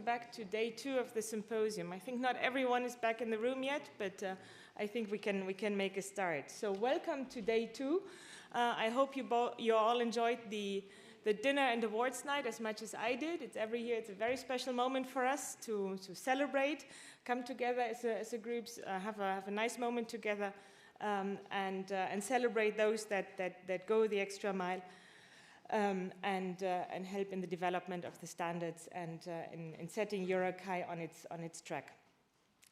welcome back to day 2 of the symposium. I think not everyone is back in the room yet, but I think we can make a start. So welcome to day 2. I hope you all enjoyed the dinner and awards night as much as I did. It's every year, it's a very special moment for us to celebrate, come together as a group, have a nice moment together, and celebrate those that go the extra mile. And help in the development of the standards and in setting EUROCAE on its track.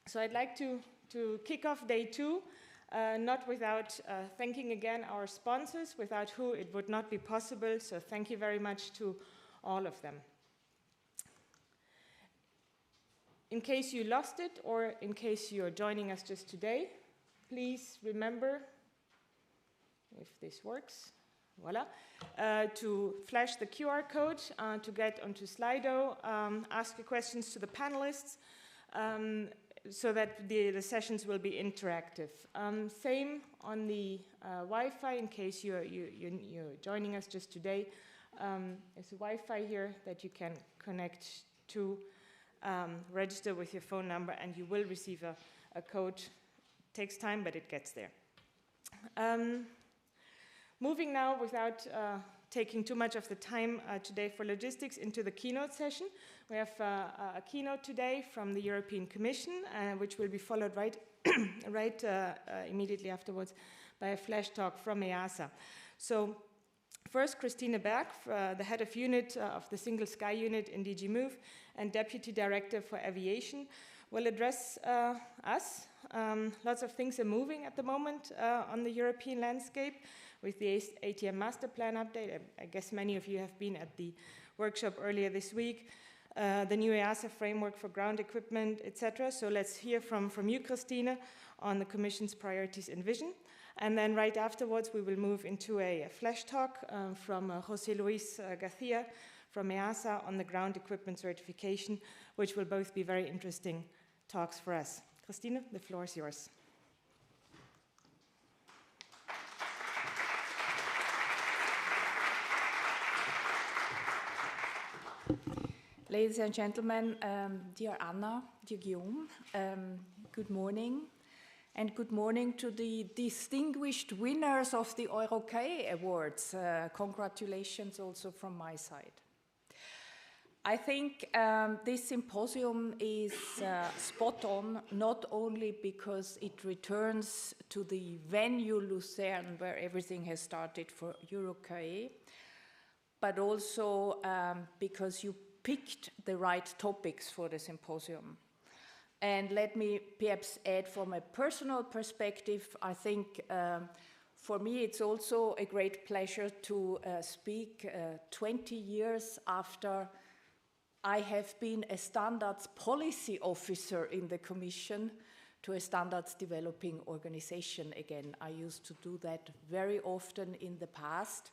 So I'd like to kick off day 2, not without thanking again our sponsors, without who it would not be possible. So thank you very much to all of them. In case you lost it, or in case you're joining us just today, please remember, if this works, voila, to flash the QR code to get onto Slido, ask your questions to the panelists so that the sessions will be interactive. Same on the Wi-Fi, in case you're joining us just today. There's a Wi-Fi here that you can connect to, register with your phone number, and you will receive a code. It takes time, but it gets there. Moving now, without taking too much of the time today for logistics, into the keynote session. We have a keynote today from the European Commission, which will be followed right immediately afterwards by a flash talk from EASA. So first, Christine Berg, the head of unit of the Single Sky Unit in DG Move and Deputy Director for Aviation, will address us. Lots of things are moving at the moment on the European landscape with the ATM Master Plan update. I guess many of you have been at the workshop earlier this week. The new EASA framework for ground equipment, etc. So let's hear from you, Christine, on the Commission's priorities and vision. And then right afterwards, we will move into a flash talk from José Luis García from EASA on the ground equipment certification, which will both be very interesting talks for us. Christine, the floor is yours. Ladies and gentlemen, dear Anna, dear Guillaume, good morning. And good morning to the distinguished winners of the EUROCAE Awards. Congratulations also from my side. I think this symposium is spot on, not only because it returns to the venue Lucerne, where everything has started for EUROCAE, but also because you picked the right topics for the symposium. And let me perhaps add from a personal perspective, I think for me it's also a great pleasure to speak 20 years after I have been a standards policy officer in the Commission to a standards developing organization again. I used to do that very often in the past.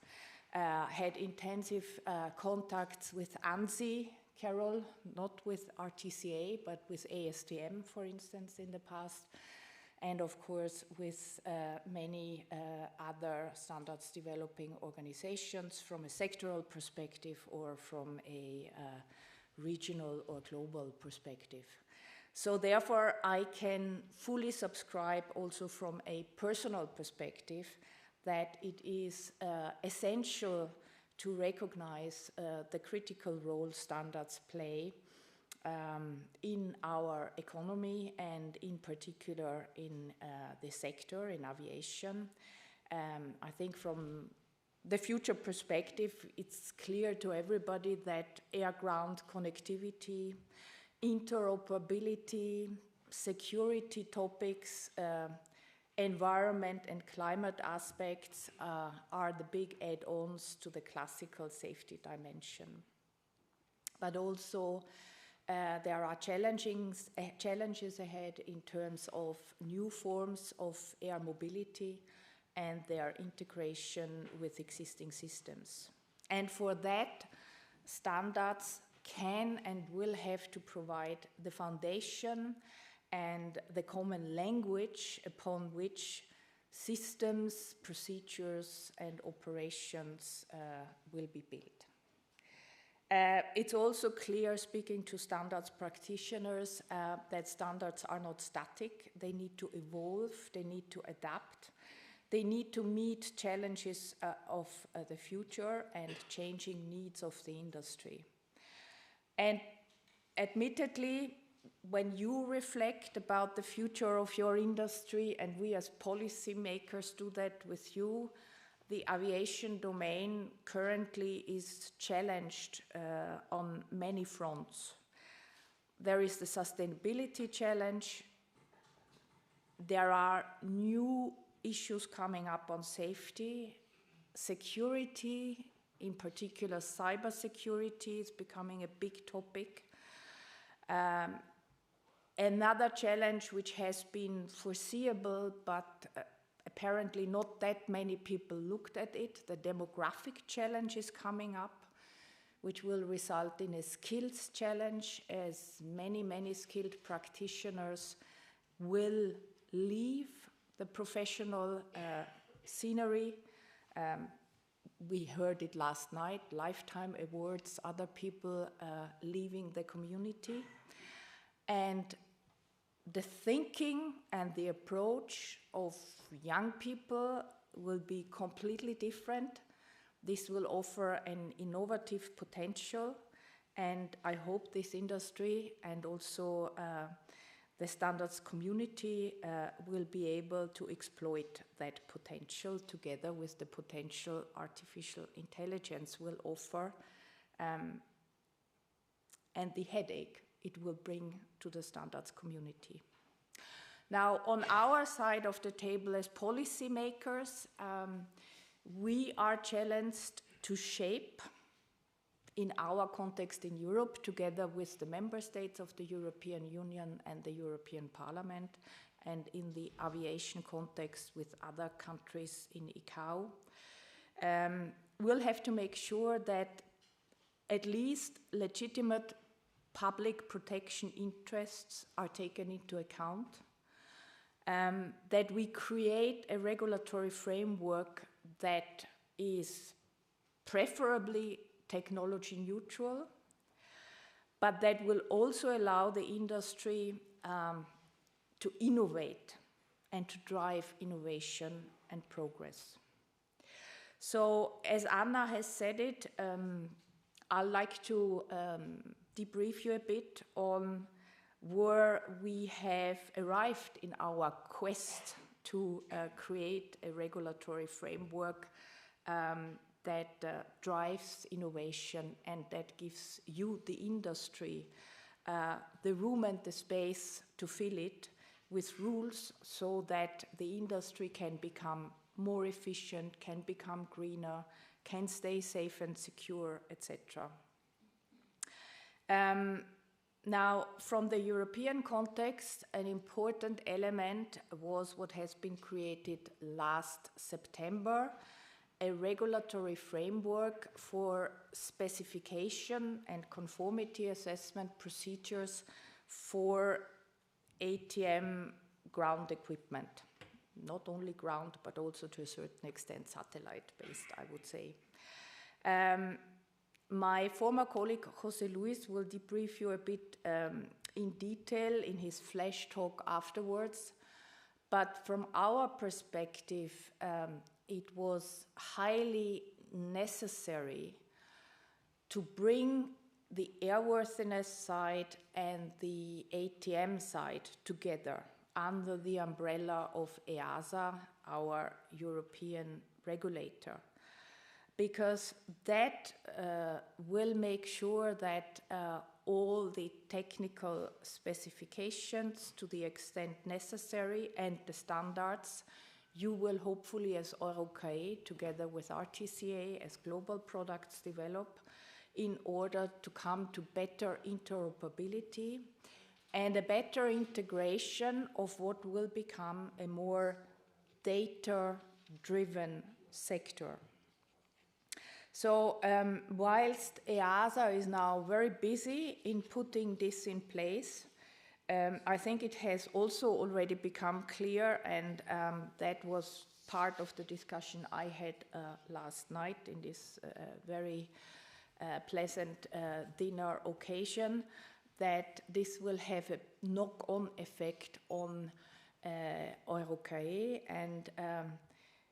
Had intensive contacts with ANSI, Carol, not with RTCA, but with ASTM, for instance, in the past, and of course with many other standards developing organizations from a sectoral perspective or from a regional or global perspective. So therefore, I can fully subscribe also from a personal perspective that it is essential to recognize the critical role standards play in our economy and in particular in the sector, in aviation. I think from the future perspective, it's clear to everybody that air-ground connectivity, interoperability, security topics, environment and climate aspects are the big add-ons to the classical safety dimension. But also there are challenges ahead in terms of new forms of air mobility and their integration with existing systems. And for that, standards can and will have to provide the foundation and the common language upon which systems, procedures, and operations will be built. It's also clear, speaking to standards practitioners, that standards are not static. They need to evolve, they need to adapt, they need to meet challenges of the future and changing needs of the industry. And admittedly, when you reflect about the future of your industry, and we as policymakers do that with you, the aviation domain currently is challenged on many fronts. There is the sustainability challenge. There are new issues coming up on safety, security, in particular cybersecurity is becoming a big topic. Another challenge which has been foreseeable but apparently not that many people looked at it, the demographic challenge is coming up, which will result in a skills challenge as many skilled practitioners will leave the professional scenery. We heard it last night, lifetime awards, other people leaving the community. And the thinking and the approach of young people will be completely different. This will offer an innovative potential, and I hope this industry and also the standards community will be able to exploit that potential together with the potential artificial intelligence will offer and the headache it will bring to the standards community. Now, on our side of the table as policymakers, we are challenged to shape, in our context in Europe, together with the member states of the European Union and the European Parliament, and in the aviation context with other countries in ICAO, we'll have to make sure that at least legitimate public protection interests are taken into account, that we create a regulatory framework that is preferably technology neutral, but that will also allow the industry to innovate and to drive innovation and progress. So, as Anna has said it, I'd like to debrief you a bit on where we have arrived in our quest to create a regulatory framework that drives innovation and that gives you, the industry, the room and the space to fill it with rules so that the industry can become more efficient, can become greener, can stay safe and secure, etc. Now, from the European context, an important element was what has been created last September, a regulatory framework for specification and conformity assessment procedures for ATM ground equipment. Not only ground, but also to a certain extent satellite-based, I would say. My former colleague, José Luis, will debrief you a bit in detail in his flash talk afterwards. But from our perspective, it was highly necessary to bring the airworthiness side and the ATM side together under the umbrella of EASA, our European regulator, because that will make sure that all the technical specifications to the extent necessary and the standards you will hopefully as EUROCAE together with RTCA as global products develop in order to come to better interoperability and a better integration of what will become a more data-driven sector. So whilst EASA is now very busy in putting this in place, I think it has also already become clear, and that was part of the discussion I had last night in this very pleasant dinner occasion, that this will have a knock-on effect on EUROCAE, and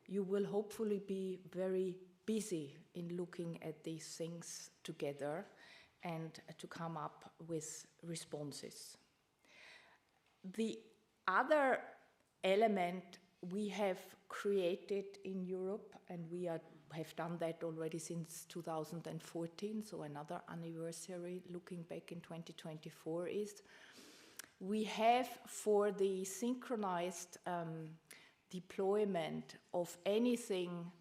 you will hopefully be very busy in looking at these things together and to come up with responses. The other element we have created in Europe, and we have done that already since 2014, so another anniversary looking back in 2024, is we have, for the synchronized deployment of anything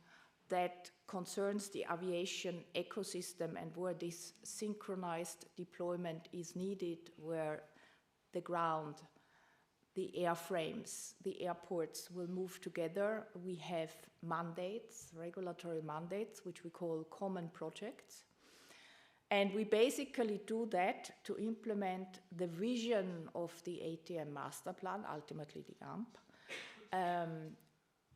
that concerns the aviation ecosystem and where this synchronized deployment is needed, where the ground, the airframes, the airports will move together, we have mandates, regulatory mandates, which we call common projects. And we basically do that to implement the vision of the ATM master plan, ultimately the AMP,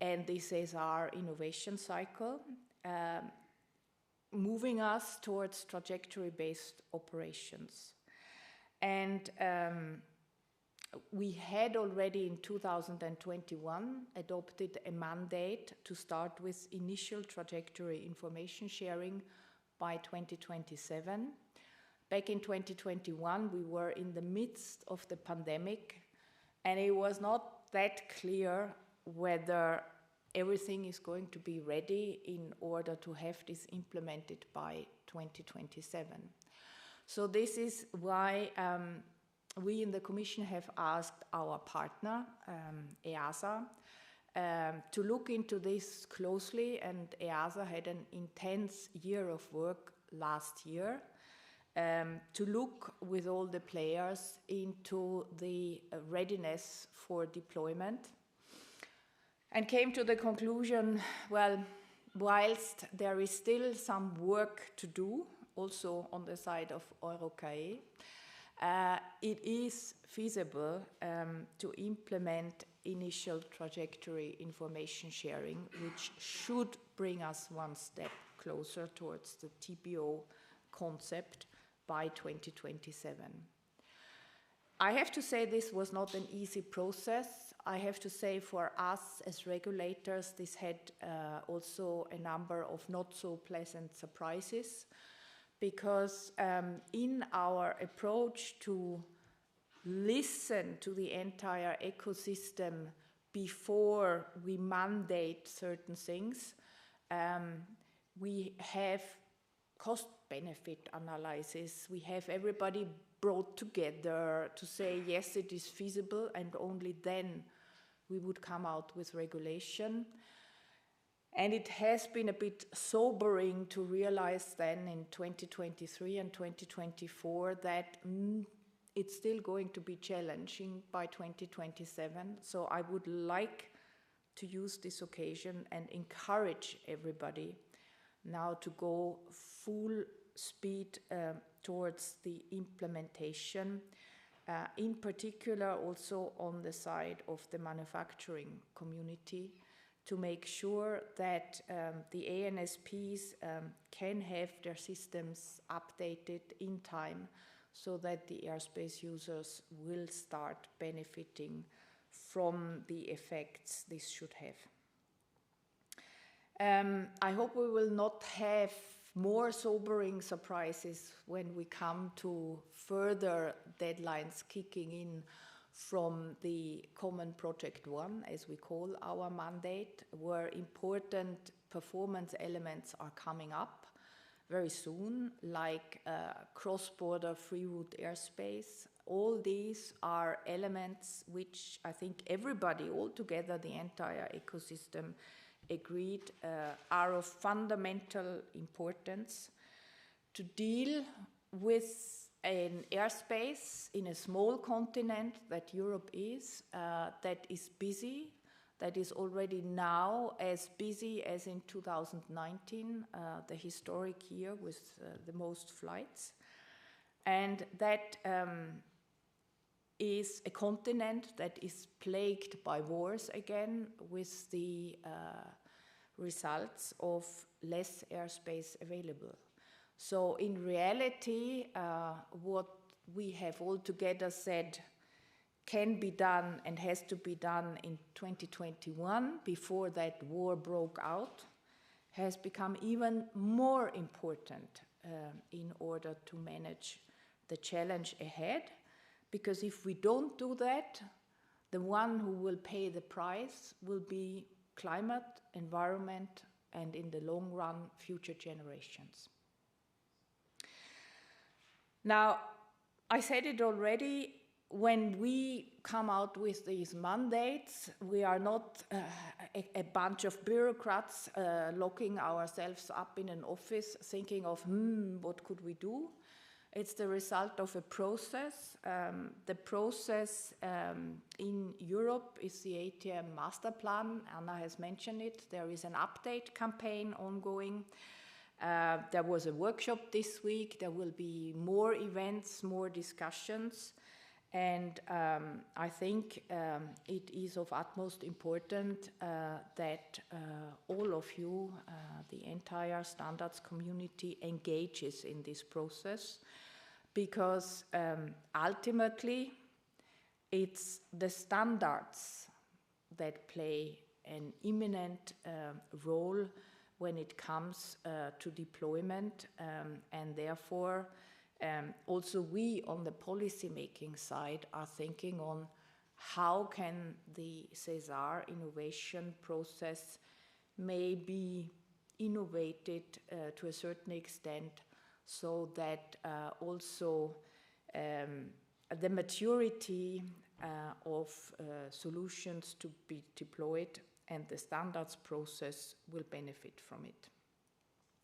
and this is our innovation cycle, moving us towards trajectory-based operations. And we had already in 2021 adopted a mandate to start with initial trajectory information sharing by 2027. Back in 2021, we were in the midst of the pandemic, and it was not that clear whether everything is going to be ready in order to have this implemented by 2027. So this is why we in the Commission have asked our partner, EASA, to look into this closely, and EASA had an intense year of work last year to look with all the players into the readiness for deployment, and came to the conclusion, well, whilst there is still some work to do, also on the side of EUROCAE, it is feasible to implement initial trajectory information sharing, which should bring us one step closer towards the TPO concept by 2027. I have to say this was not an easy process. I have to say for us as regulators, this had also a number of not so pleasant surprises, because in our approach to listen to the entire ecosystem before we mandate certain things, we have cost-benefit analysis. We have everybody brought together to say, yes, it is feasible, and only then we would come out with regulation. And it has been a bit sobering to realize then in 2023 and 2024 that it's still going to be challenging by 2027. So I would like to use this occasion and encourage everybody now to go full speed towards the implementation, in particular also on the side of the manufacturing community, to make sure that the ANSPs can have their systems updated in time so that the airspace users will start benefiting from the effects this should have. I hope we will not have more sobering surprises when we come to further deadlines kicking in from the Common Project 1, as we call our mandate, where important performance elements are coming up very soon, like cross-border free route airspace. All these are elements which I think everybody, all together, the entire ecosystem, agreed are of fundamental importance to deal with an airspace in a small continent that Europe is, that is busy, that is already now as busy as in 2019, the historic year with the most flights, and that is a continent that is plagued by wars again, with the results of less airspace available. So in reality, what we have all together said can be done and has to be done in 2021, before that war broke out, has become even more important in order to manage the challenge ahead. Because if we don't do that, the one who will pay the price will be climate, environment, and in the long run, future generations. Now, I said it already, when we come out with these mandates, we are not a bunch of bureaucrats locking ourselves up in an office thinking of, what could we do? It's the result of a process. The process in Europe is the ATM master plan. Anna has mentioned it. There is an update campaign ongoing. There was a workshop this week. There will be more events, more discussions. And I think it is of utmost importance that all of you, the entire standards community, engages in this process, because ultimately it's the standards that play an imminent role when it comes to deployment, and therefore also we on the policy-making side are thinking on how can the CESAR innovation process may be innovated to a certain extent, so that also the maturity of solutions to be deployed and the standards process will benefit from it.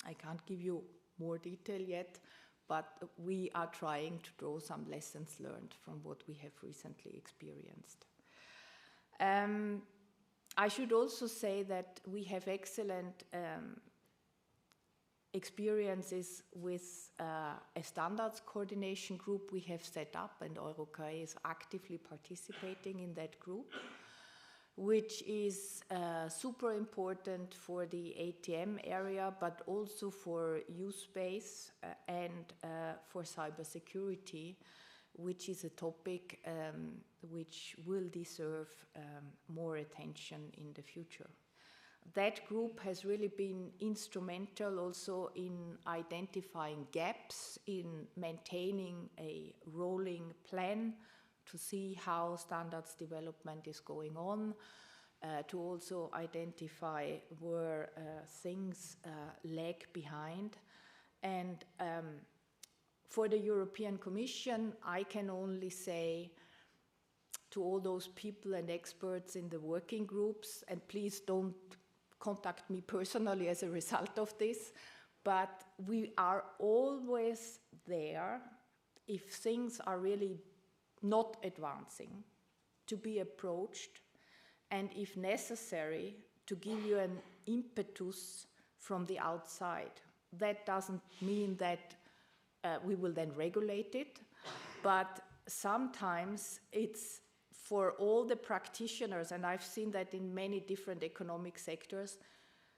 I can't give you more detail yet, but we are trying to draw some lessons learned from what we have recently experienced. I should also say that we have excellent experiences with a standards coordination group we have set up, and EUROCAE is actively participating in that group, which is super important for the ATM area, but also for use space and for cybersecurity, which is a topic which will deserve more attention in the future. That group has really been instrumental also in identifying gaps, in maintaining a rolling plan to see how standards development is going on, to also identify where things lag behind. And for the European Commission, I can only say to all those people and experts in the working groups, and please don't contact me personally as a result of this, but we are always there if things are really not advancing, to be approached, and if necessary, to give you an impetus from the outside. That doesn't mean that we will then regulate it, but sometimes it's for all the practitioners, and I've seen that in many different economic sectors,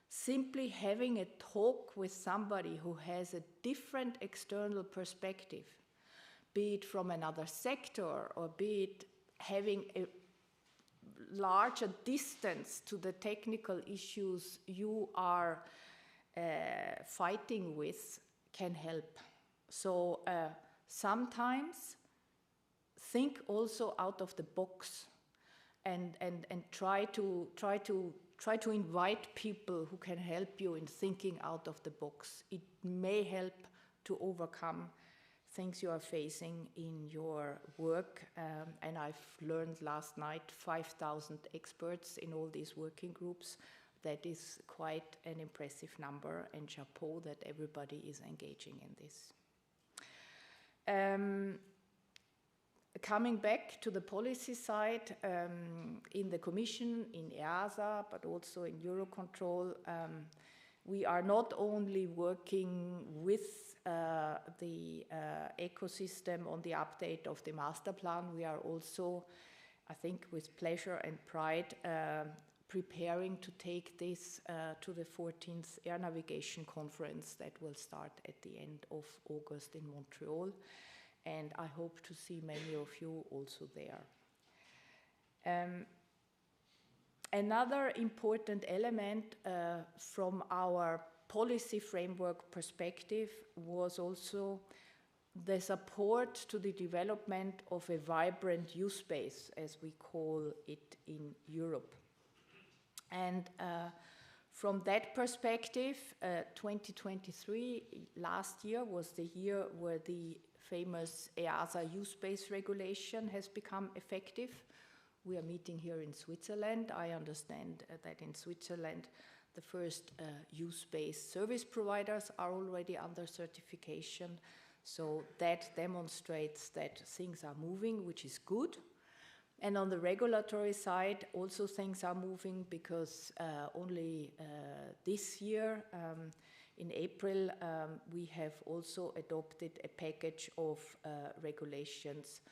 simply having a talk with somebody who has a different external perspective, be it from another sector or be it having a larger distance to the technical issues you are fighting with, can help. So sometimes think also out of the box and try to invite people who can help you in thinking out of the box. It may help to overcome things you are facing in your work, and I've learned last night 5,000 experts in all these working groups. That is quite an impressive number, and chapeau that everybody is engaging in this. Coming back to the policy side, in the Commission, in EASA, but also in Eurocontrol, we are not only working with the ecosystem on the update of the master plan, we are also, I think with pleasure and pride, preparing to take this to the 14th Air Navigation Conference that will start at the end of August in Montreal. And I hope to see many of you also there. Another important element from our policy framework perspective was also the support to the development of a vibrant youth space, as we call it in Europe. And from that perspective, 2023, last year, was the year where the famous EASA youth space regulation has become effective. We are meeting here in Switzerland. I understand that in Switzerland, the first youth space service providers are already under certification. So that demonstrates that things are moving, which is good. And on the regulatory side, also things are moving because only this year, in April, we have also adopted a package of regulations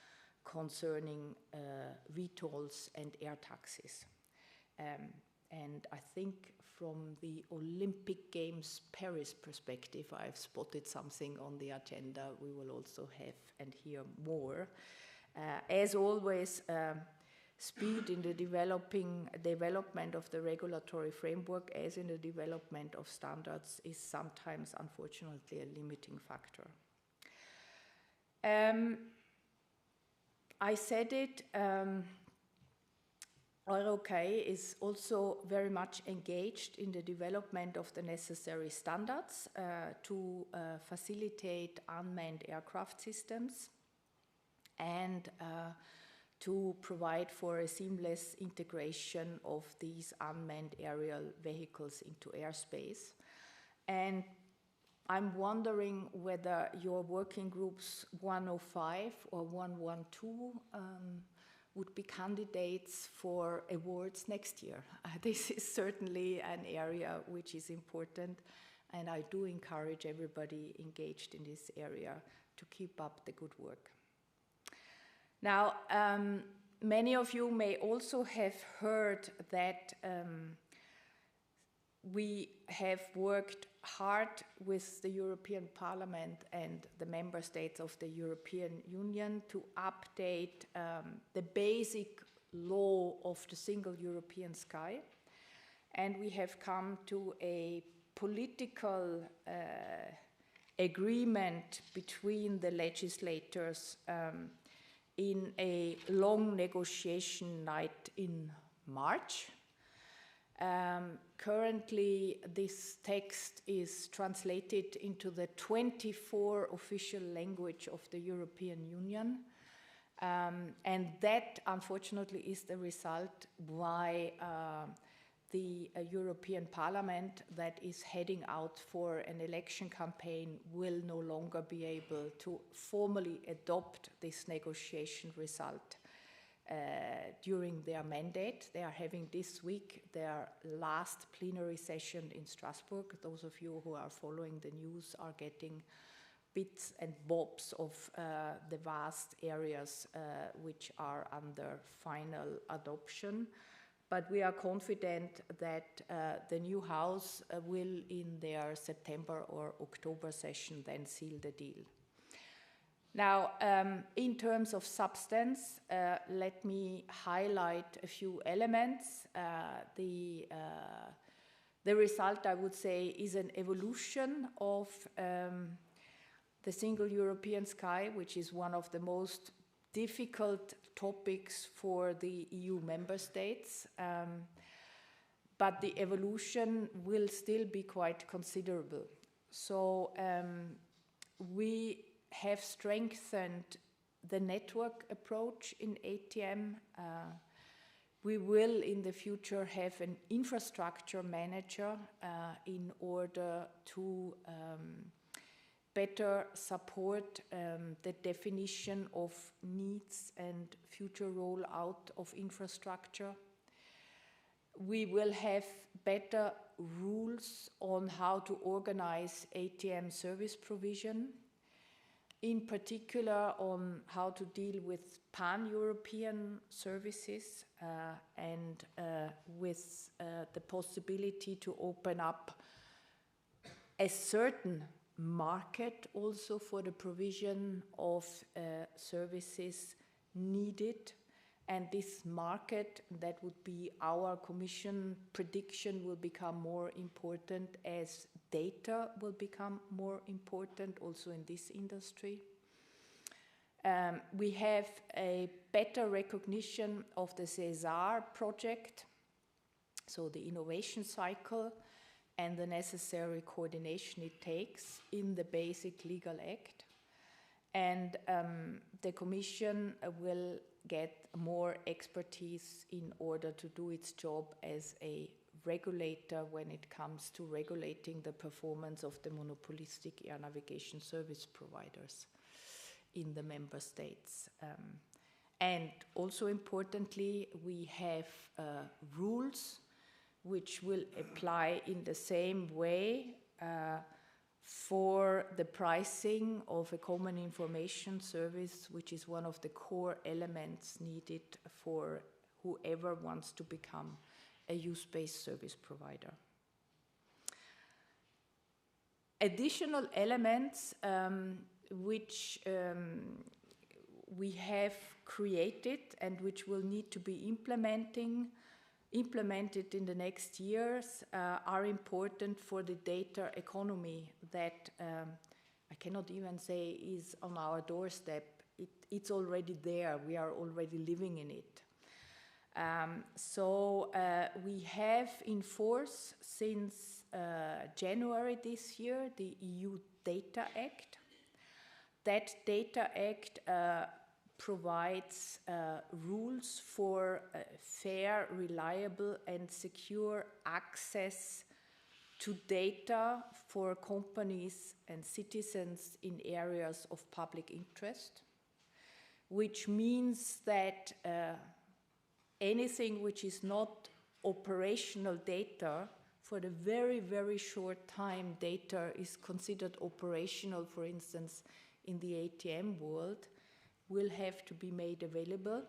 concerning VTOLs and air taxis. And I think from the Olympic Games Paris perspective, I've spotted something on the agenda we will also have and hear more. As always, speed in the development of the regulatory framework, as in the development of standards, is sometimes, unfortunately, a limiting factor. I said it, EUROCAE is also very much engaged in the development of the necessary standards to facilitate unmanned aircraft systems and to provide for a seamless integration of these unmanned aerial vehicles into airspace. And I'm wondering whether your working groups 105 or 112 would be candidates for awards next year. This is certainly an area which is important, and I do encourage everybody engaged in this area to keep up the good work. Now, many of you may also have heard that we have worked hard with the European Parliament and the member states of the European Union to update the basic law of the single European sky. And we have come to a political agreement between the legislators in a long negotiation night in March. Currently, this text is translated into the 24 official language of the European Union. And that, unfortunately, is the result why the European Parliament that is heading out for an election campaign will no longer be able to formally adopt this negotiation result during their mandate. They are having this week their last plenary session in Strasbourg. Those of you who are following the news are getting bits and bobs of the vast areas which are under final adoption. But we are confident that the new House will, in their September or October session, then seal the deal. Now, in terms of substance, let me highlight a few elements. The result, I would say, is an evolution of the single European sky, which is one of the most difficult topics for the EU member states. But the evolution will still be quite considerable. So we have strengthened the network approach in ATM. We will in the future have an infrastructure manager in order to better support the definition of needs and future rollout of infrastructure. We will have better rules on how to organize ATM service provision. in particular on how to deal with pan-European services and with the possibility to open up a certain market also for the provision of services needed. And this market, that would be our Commission prediction, will become more important as data will become more important also in this industry. We have a better recognition of the CESAR project, so the innovation cycle, and the necessary coordination it takes in the basic legal act. And the Commission will get more expertise in order to do its job as a regulator when it comes to regulating the performance of the monopolistic air navigation service providers in the member states. And also importantly, we have rules which will apply in the same way for the pricing of a common information service, which is one of the core elements needed for whoever wants to become a use-based service provider. Additional elements which we have created and which will need to be implemented in the next years are important for the data economy that I cannot even say is on our doorstep. It's already there. We are already living in it. So we have in force since January this year the EU Data Act. That Data Act provides rules for fair, reliable, and secure access to data for companies and citizens in areas of public interest, which means that anything which is not operational data, for the very, very short time data is considered operational, for instance, in the ATM world, will have to be made available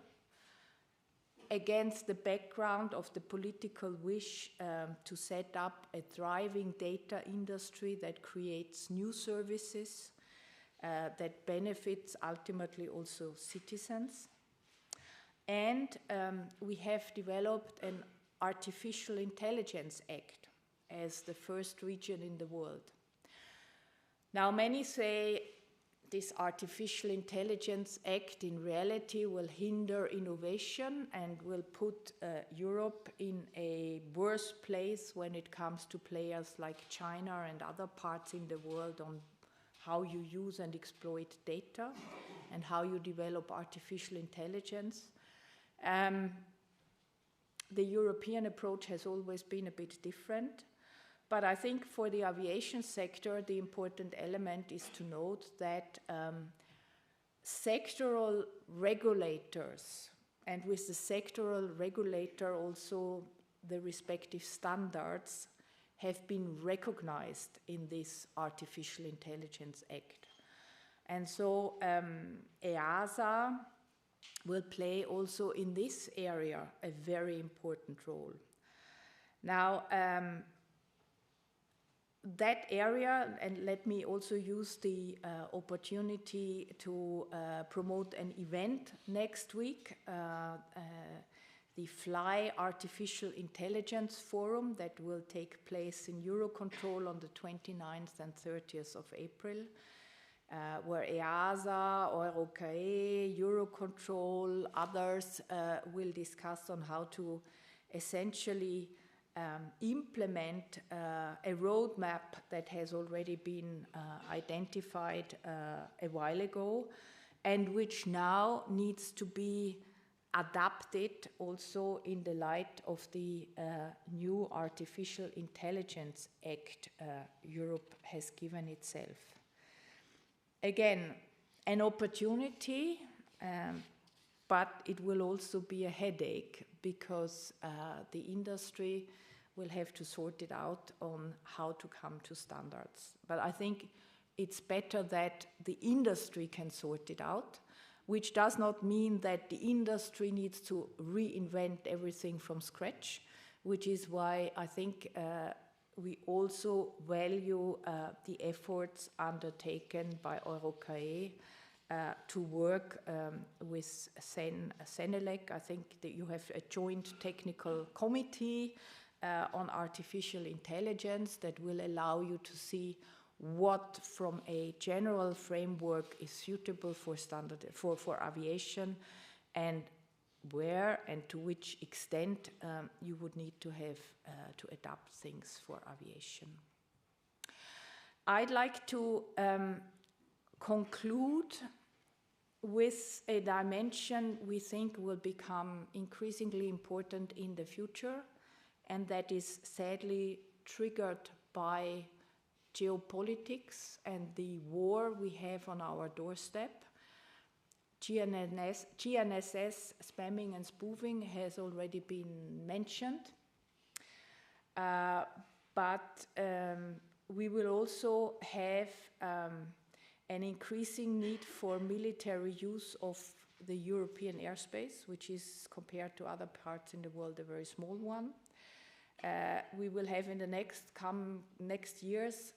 against the background of the political wish to set up a thriving data industry that creates new services that benefits ultimately also citizens. And we have developed an Artificial Intelligence Act as the first region in the world. Now, many say this Artificial Intelligence Act in reality will hinder innovation and will put Europe in a worse place when it comes to players like China and other parts in the world on how you use and exploit data and how you develop artificial intelligence. The European approach has always been a bit different. But I think for the aviation sector, the important element is to note that sectoral regulators, and with the sectoral regulator also the respective standards, have been recognized in this Artificial Intelligence Act. And so EASA will play also in this area a very important role. Now, that area, and let me also use the opportunity to promote an event next week, the FLY Artificial Intelligence Forum that will take place in Eurocontrol on the 29th and 30th of April, where EASA, EUROCAE, Eurocontrol, others will discuss on how to essentially implement a roadmap that has already been identified a while ago and which now needs to be adapted also in the light of the new Artificial Intelligence Act Europe has given itself. Again, an opportunity, but it will also be a headache because the industry will have to sort it out on how to come to standards. But I think it's better that the industry can sort it out, which does not mean that the industry needs to reinvent everything from scratch, which is why I think we also value the efforts undertaken by EUROCAE to work with Senelec. I think that you have a joint technical committee on artificial intelligence that will allow you to see what from a general framework is suitable for for aviation, and where and to which extent you would need to have to adapt things for aviation. I'd like to conclude with a dimension we think will become increasingly important in the future, and that is sadly triggered by geopolitics and the war we have on our doorstep. GNSS, spamming and spoofing, has already been mentioned. But we will also have an increasing need for military use of the European airspace, which is, compared to other parts in the world, a very small one. We will have in the next years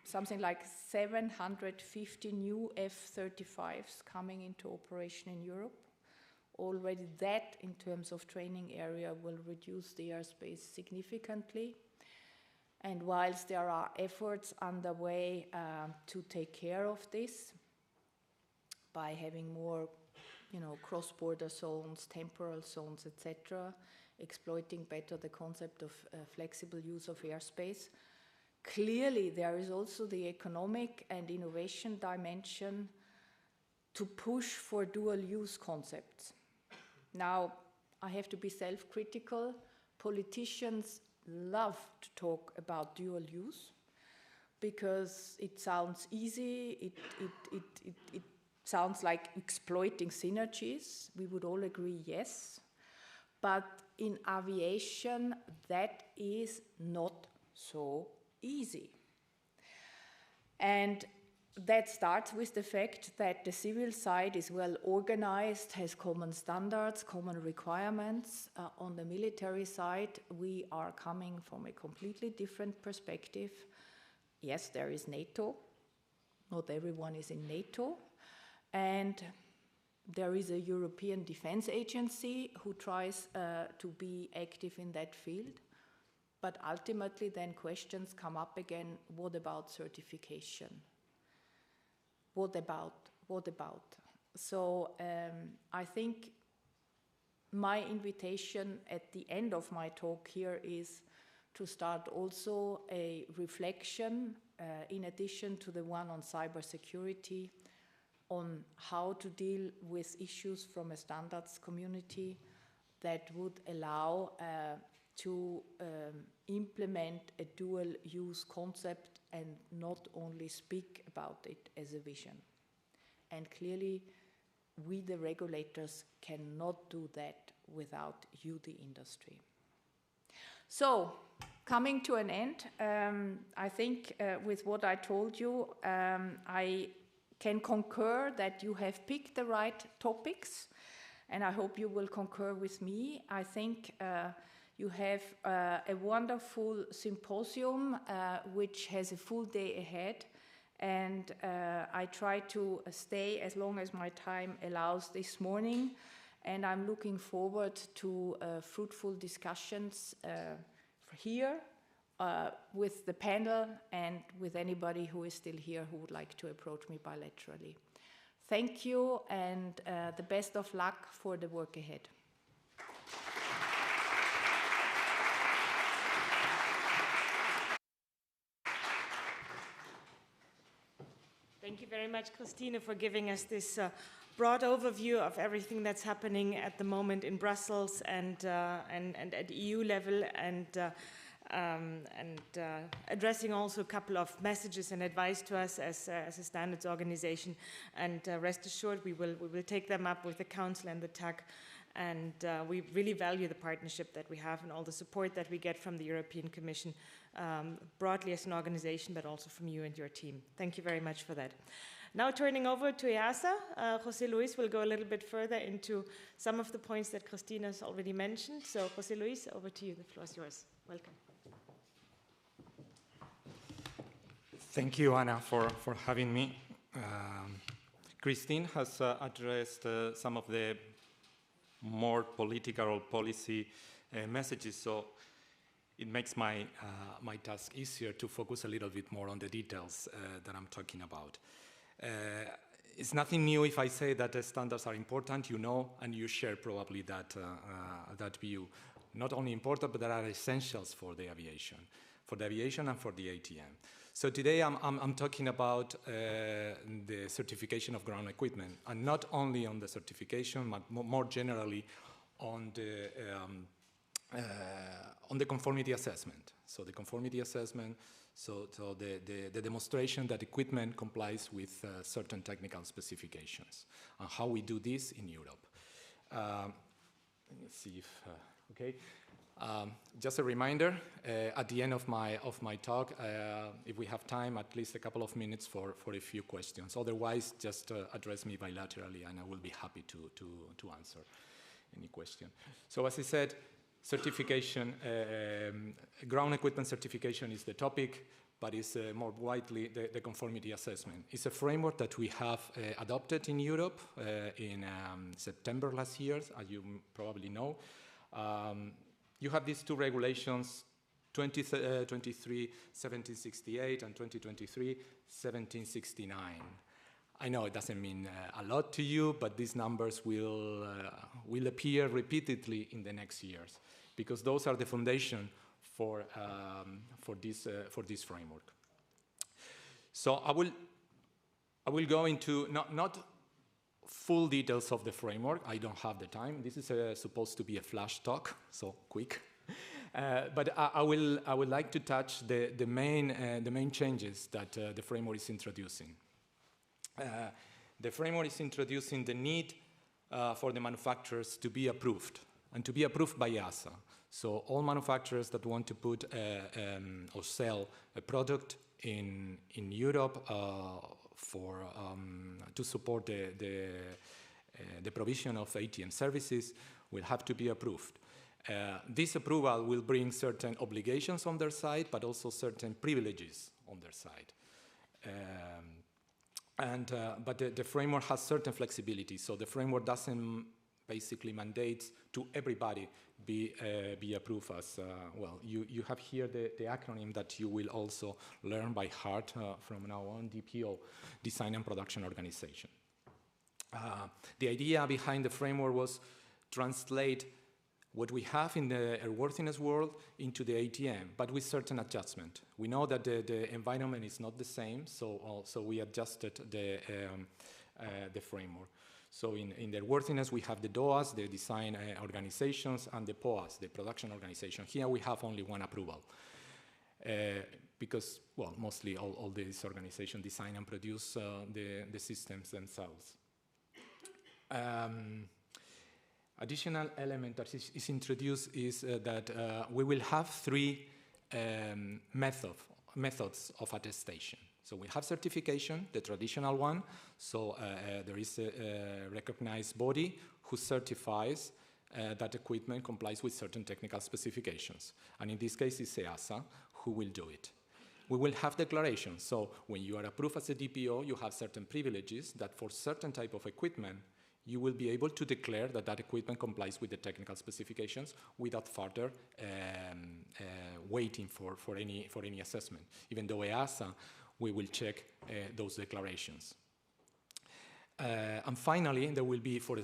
something like 750 new F-35s coming into operation in Europe. Already that, in terms of training area, will reduce the airspace significantly. And whilst there are efforts underway to take care of this by having more, cross-border zones, temporal zones, etc., exploiting better the concept of flexible use of airspace, clearly there is also the economic and innovation dimension to push for dual-use concepts. Now, I have to be self-critical. Politicians love to talk about dual use because it sounds easy, it sounds like exploiting synergies. We would all agree, yes. But in aviation, that is not so easy. And that starts with the fact that the civil side is well organized, has common standards, common requirements. On the military side, we are coming from a completely different perspective. Yes, there is NATO. Not everyone is in NATO. And there is a European Defense Agency who tries to be active in that field. But ultimately, then questions come up again, what about certification? What about? So I think my invitation at the end of my talk here is to start also a reflection, in addition to the one on cybersecurity, on how to deal with issues from a standards community that would allow to implement a dual-use concept and not only speak about it as a vision. And clearly, we, the regulators, cannot do that without you, the industry. So, coming to an end, I think with what I told you, I can concur that you have picked the right topics, and I hope you will concur with me. I think you have a wonderful symposium which has a full day ahead, and I try to stay as long as my time allows this morning, and I'm looking forward to fruitful discussions here with the panel and with anybody who is still here who would like to approach me bilaterally. Thank you, and the best of luck for the work ahead. Thank you very much, Christine, for giving us this broad overview of everything that's happening at the moment in Brussels and at EU level. And addressing also a couple of messages and advice to us as a standards organization. And rest assured, we will take them up with the Council and the TAC. And we really value the partnership that we have and all the support that we get from the European Commission, broadly as an organization, but also from you and your team. Thank you very much for that. Now turning over to EASA, José Luis will go a little bit further into some of the points that Christina has already mentioned. So José Luis, over to you. The floor is yours. Welcome. Thank you, Anna, for having me. Christine has addressed some of the more political or policy messages, so it makes my task easier to focus a little bit more on the details that I'm talking about. It's nothing new if I say that the standards are important, you know, and you share probably that view. Not only important, but they are essentials for the aviation and for the ATM. So today I'm talking about the certification of ground equipment, and not only on the certification, but more generally on the conformity assessment. So the conformity assessment, so the demonstration that equipment complies with certain technical specifications, and how we do this in Europe. Let's see if, okay. Just a reminder, at the end of my talk, if we have time, at least a couple of minutes for a few questions. Otherwise, just address me bilaterally, and I will be happy to answer any question. So as I said, certification, ground equipment certification is the topic, but it's more widely the conformity assessment. It's a framework that we have adopted in Europe in September last year, as you probably know. You have these two regulations, 2023-1768 and 2023-1769. I know it doesn't mean a lot to you, but these numbers will appear repeatedly in the next years, because those are the foundation for this framework. So I will go into not full details of the framework. I don't have the time. This is supposed to be a flash talk, so quick. But I would like to touch the main changes that the framework is introducing. The framework is introducing the need for the manufacturers to be approved, and to be approved by EASA. So all manufacturers that want to put or sell a product in Europe to support the provision of ATM services will have to be approved. This approval will bring certain obligations on their side, but also certain privileges on their side. But the framework has certain flexibility, so the framework doesn't basically mandate to everybody be approved as well. You have here the acronym that you will also learn by heart from now on, DPO, Design and Production Organization. The idea behind the framework was translate what we have in the airworthiness world into the ATM, but with certain adjustment. We know that the environment is not the same, so we adjusted the framework. So in the airworthiness, we have the DOAs, the design organizations, and the POAs, the production organization. Here we have only one approval, because, well, mostly all these organizations design and produce the systems themselves. Additional element that is introduced is that we will have three methods of attestation. So we have certification, the traditional one. So there is a recognized body who certifies that equipment complies with certain technical specifications. And in this case, it's EASA who will do it. We will have declarations. So when you are approved as a DPO, you have certain privileges that for certain type of equipment, you will be able to declare that that equipment complies with the technical specifications without further waiting for any assessment. Even though EASA, we will check those declarations. And finally, there will be, for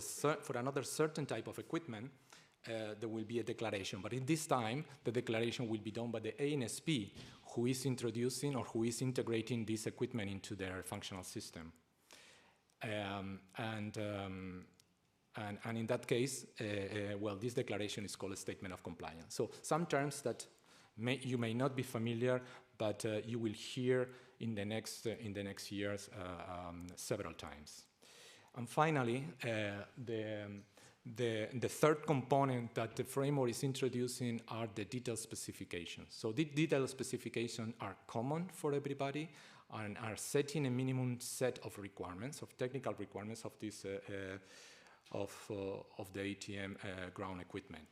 another certain type of equipment, there will be a declaration. But in this time, the declaration will be done by the ANSP, who is introducing or who is integrating this equipment into their functional system. And in that case, well, this declaration is called a statement of compliance. So some terms that You may not be familiar, but you will hear in the next years several times. And finally, the third component that the framework is introducing are the detailed specifications. So the detailed specifications are common for everybody and are setting a minimum set of requirements, of technical requirements of this of the ATM ground equipment.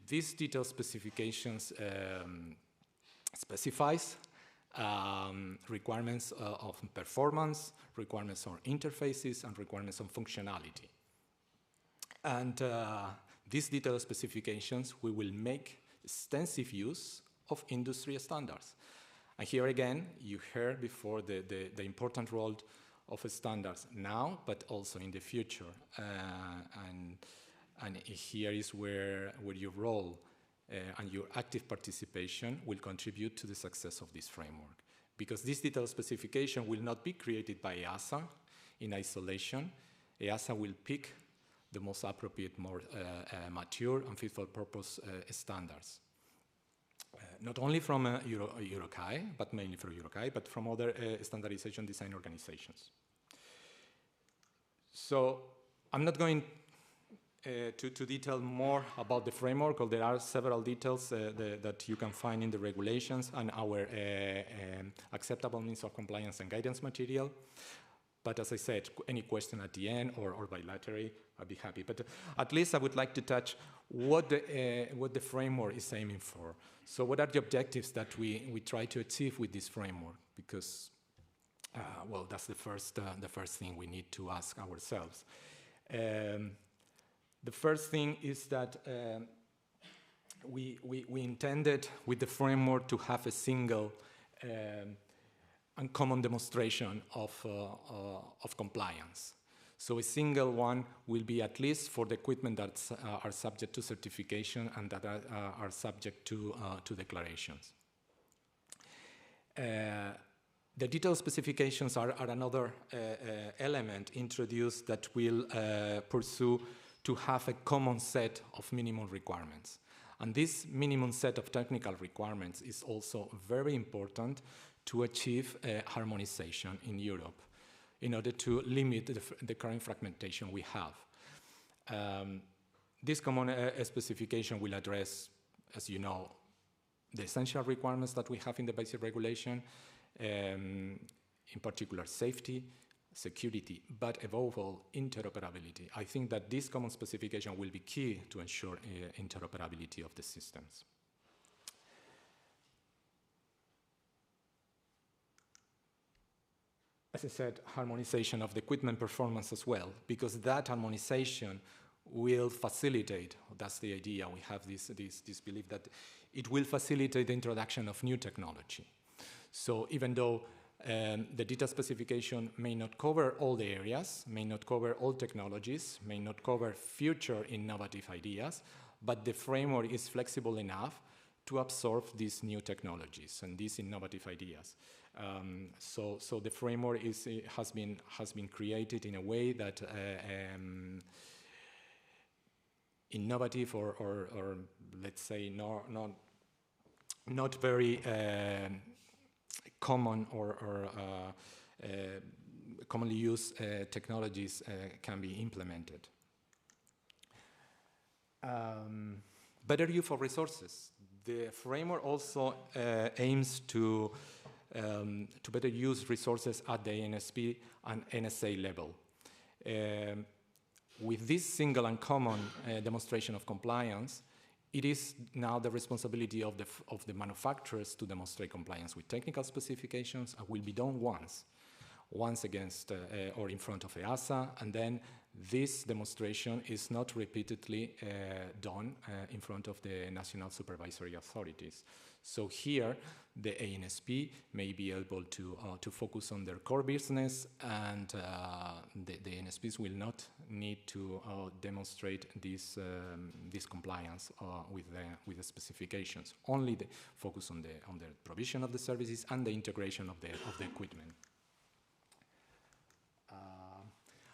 These detailed specifications specifies requirements of performance, requirements on interfaces, and requirements on functionality. And these detailed specifications, we will make extensive use of industry standards. And here again, you heard before the important role of standards now, but also in the future. And here is where your role and your active participation will contribute to the success of this framework. Because this detailed specification will not be created by EASA in isolation. EASA will pick the most appropriate, more mature and fit for purpose standards. Not only from EUROCAE, but mainly from EUROCAE, but from other standardization design organizations. So I'm not going to detail more about the framework, because there are several details that you can find in the regulations and our acceptable means of compliance and guidance material. But as I said, any question at the end or bilaterally, I'll be happy. But at least I would like to touch what the framework is aiming for. So what are the objectives that we try to achieve with this framework? Because, well, that's the first thing we need to ask ourselves. The first thing is that we intended with the framework to have a single and common demonstration of compliance. So a single one will be at least for the equipment that are subject to certification and that are subject to declarations. The detailed specifications are another element introduced that will pursue to have a common set of minimum requirements. And this minimum set of technical requirements is also very important to achieve harmonization in Europe in order to limit the current fragmentation we have. This common specification will address, as you know, the essential requirements that we have in the basic regulation, in particular safety, security, but above all, interoperability. I think that this common specification will be key to ensure interoperability of the systems. As I said, harmonization of the equipment performance as well, because that harmonization will facilitate, that's the idea, we have this belief that it will facilitate the introduction of new technology. So even though the data specification may not cover all the areas, may not cover all technologies, may not cover future innovative ideas, but the framework is flexible enough to absorb these new technologies and these innovative ideas. So the framework has been created in a way that innovative or let's say not very common or commonly used technologies can be implemented. Better use of resources. The framework also aims to better use resources at the NSP and NSA level. With this single and common demonstration of compliance, it is now the responsibility of the manufacturers to demonstrate compliance with technical specifications, and will be done once against or in front of EASA, and then this demonstration is not repeatedly done in front of the national supervisory authorities. So here, the ANSP may be able to focus on their core business, and the ANSPs will not need to demonstrate this compliance with the specifications. Only the focus on the provision of the services and the integration of the equipment.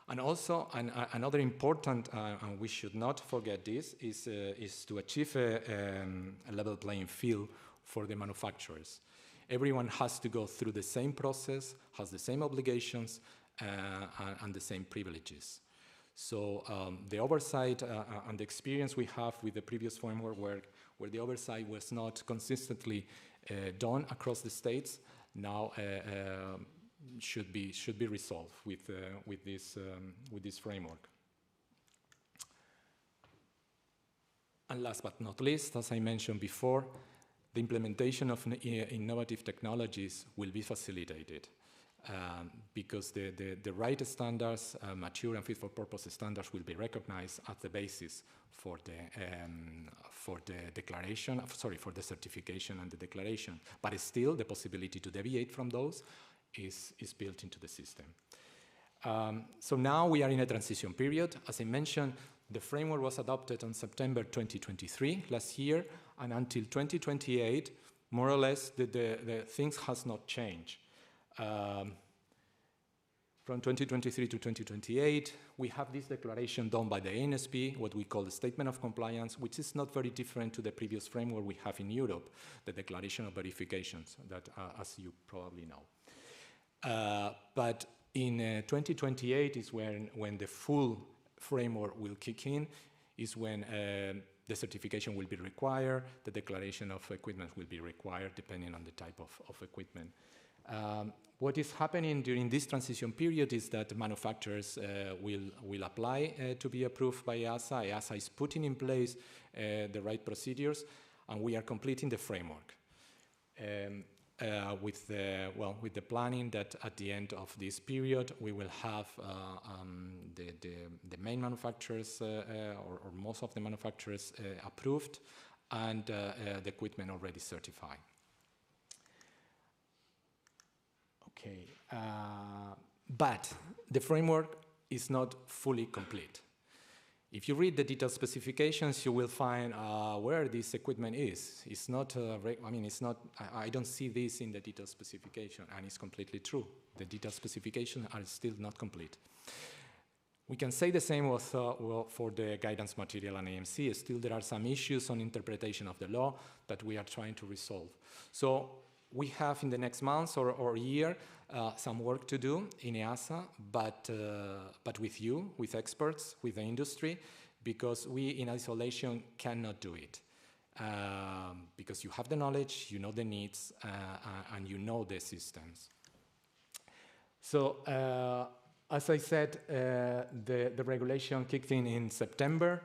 And also, another important, and we should not forget this, is to achieve a level playing field for the manufacturers. Everyone has to go through the same process, has the same obligations, and the same privileges. So the oversight and the experience we have with the previous framework where the oversight was not consistently done across the states, now should be resolved with this framework. And last but not least, as I mentioned before, the implementation of innovative technologies will be facilitated because the right standards, mature and fit-for-purpose standards, will be recognized as the basis for the declaration, for the certification and the declaration. But still, the possibility to deviate from those is built into the system. So now we are in a transition period. As I mentioned, the framework was adopted on September 2023, last year, and until 2028, more or less, the things has not changed. From 2023 to 2028, we have this declaration done by the ANSP, what we call the Statement of Compliance, which is not very different to the previous framework we have in Europe, the Declaration of Verifications, that as you probably know. But in 2028 is when the full framework will kick in, is when the certification will be required, the declaration of equipment will be required, depending on the type of equipment. What is happening during this transition period is that manufacturers will apply to be approved by EASA. EASA is putting in place the right procedures, and we are completing the framework. With the planning that at the end of this period we will have the main manufacturers or most of the manufacturers approved and the equipment already certified. Okay, but the framework is not fully complete. If you read the detailed specifications, you will find where this equipment is. It's not, I don't see this in the detailed specification, and it's completely true. The detailed specifications are still not complete. We can say the same for the guidance material and AMC. Still, there are some issues on interpretation of the law that we are trying to resolve. So we have in the next months or year some work to do in EASA, but with you, with experts, with the industry, because we in isolation cannot do it. Because you have the knowledge, you know the needs, and you know the systems. So as I said, the regulation kicked in September.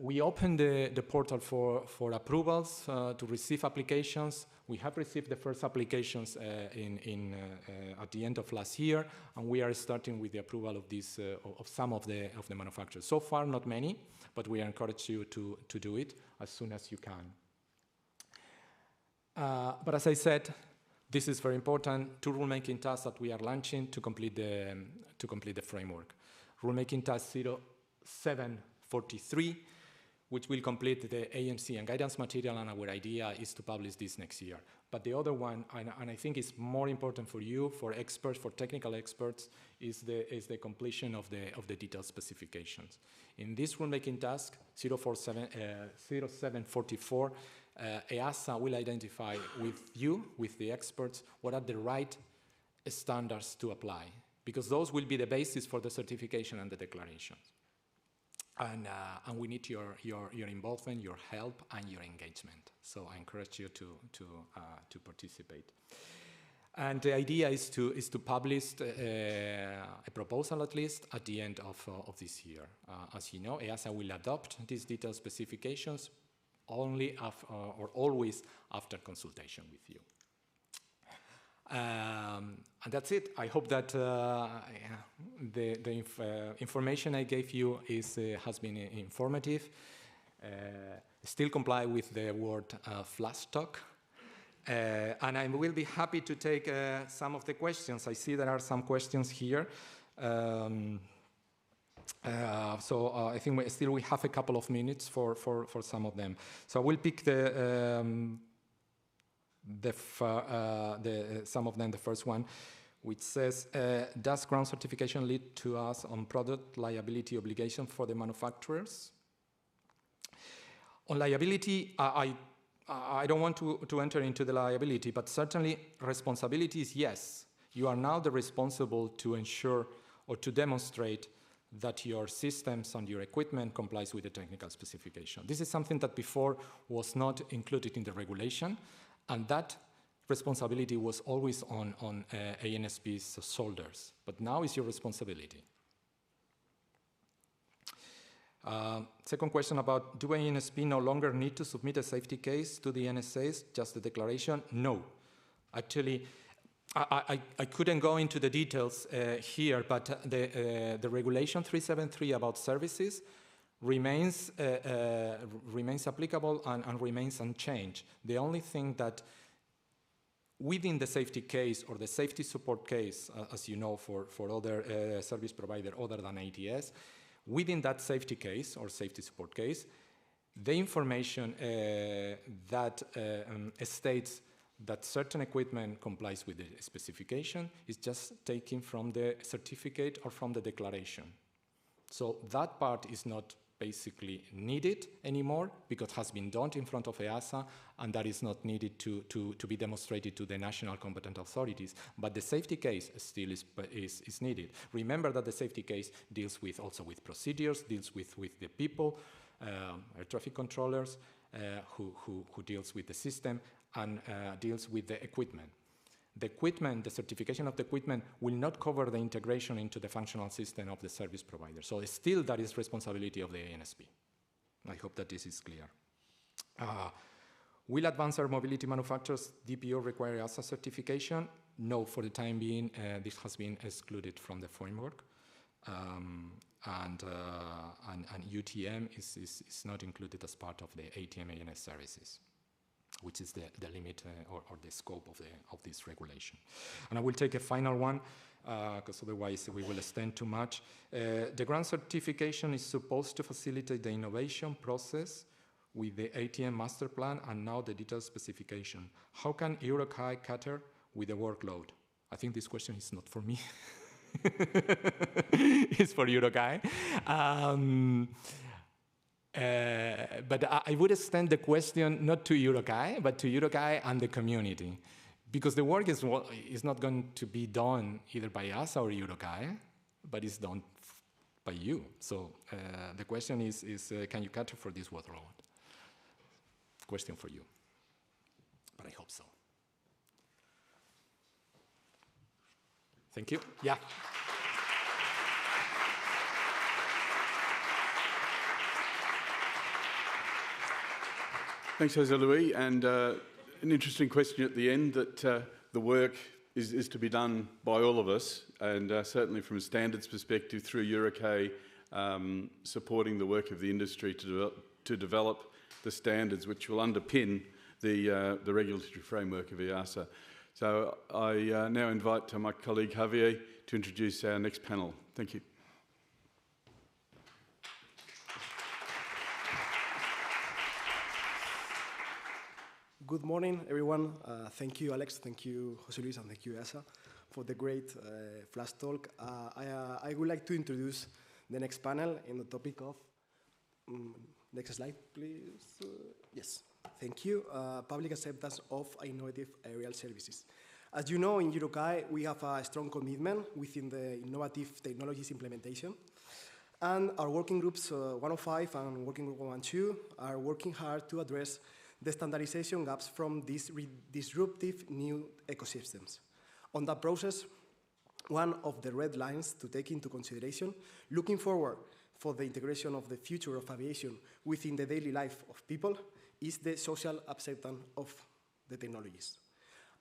We opened the portal for approvals to receive applications. We have received the first applications at the end of last year, and we are starting with the approval of these of some of the manufacturers. So far, not many, but we encourage you to do it as soon as you can. But as I said, this is very important. 2 rulemaking tasks that we are launching to complete the framework. Rulemaking task 0743, which will complete the AMC and guidance material, and our idea is to publish this next year. But the other one, and I think it's more important for you, for experts, for technical experts, is the completion of the detailed specifications. In this rulemaking task, 0744, EASA will identify with you, with the experts, what are the right standards to apply, because those will be the basis for the certification and the declarations. And we need your involvement, your help, and your engagement. So I encourage you to participate. And the idea is to publish a proposal, at least, at the end of this year. As you know, EASA will adopt these detailed specifications only or always after consultation with you. And that's it. I hope that the information I gave you has been informative. Still comply with the word flash talk. And I will be happy to take some of the questions. I see there are some questions here. So I think we have a couple of minutes for some of them. So I will pick some of them. The first one, which says, does ground certification lead to us on product liability obligation for the manufacturers? On liability, I I don't want to enter into the liability, but certainly responsibility is yes. You are now the responsible to ensure or to demonstrate that your systems and your equipment complies with the technical specification. This is something that before was not included in the regulation, and that responsibility was always on ANSP's shoulders, but now it's your responsibility. Second question about, do ANSP no longer need to submit a safety case to the NSAs, just the declaration? No. Actually, I couldn't go into the details here, but the regulation 373 about services remains applicable and remains unchanged. The only thing that within the safety case or the safety support case, as you know, for other service provider other than ATS, within that safety case or safety support case, the information that states that certain equipment complies with the specification is just taken from the certificate or from the declaration. So that part is not basically needed anymore because it has been done in front of EASA, and that is not needed to be demonstrated to the national competent authorities. But the safety case still is needed. Remember that the safety case deals also with procedures, deals with the people, air traffic controllers, who deals with the system, and deals with the equipment. The equipment, the certification of the equipment will not cover the integration into the functional system of the service provider. So still that is responsibility of the ANSP. I hope that this is clear. Will advanced air mobility manufacturers DPO require EASA certification? No, for the time being, this has been excluded from the framework. And UTM is not included as part of the ATM ANS services, which is the limit or the scope of this regulation. And I will take a final one, because otherwise we will extend too much. The grant certification is supposed to facilitate the innovation process with the ATM master plan and now the detailed specification. How can EUROCAE cater with the workload? I think this question is not for me. It's for EUROCAE. But I would extend the question not to EUROCAE, but to EUROCAE and the community. Because the work is not going to be done either by us or EUROCAE, but it's done by you. So the question is can you cater for this workload? Question for you. But I hope so. Thank you. Yeah. Thanks, Jose Luis, and an interesting question at the end that the work is to be done by all of us, and certainly from a standards perspective through EUROCAE, supporting the work of the industry to develop the standards which will underpin the regulatory framework of EASA. So I now invite my colleague Javier to introduce our next panel. Thank you. Good morning, everyone. Thank you, Alex. Thank you, Jose Luis, and thank you, EASA, for the great flash talk. I would like to introduce the next panel in the topic of... next slide, please. Yes, thank you. Public acceptance of innovative aerial services. As you know, in EUROCAE, we have a strong commitment within the innovative technologies implementation. And our working groups 105 and working group 112 are working hard to address the standardization gaps from these disruptive new ecosystems. On that process, one of the red lines to take into consideration, looking forward for the integration of the future of aviation within the daily life of people, is the social acceptance of the technologies.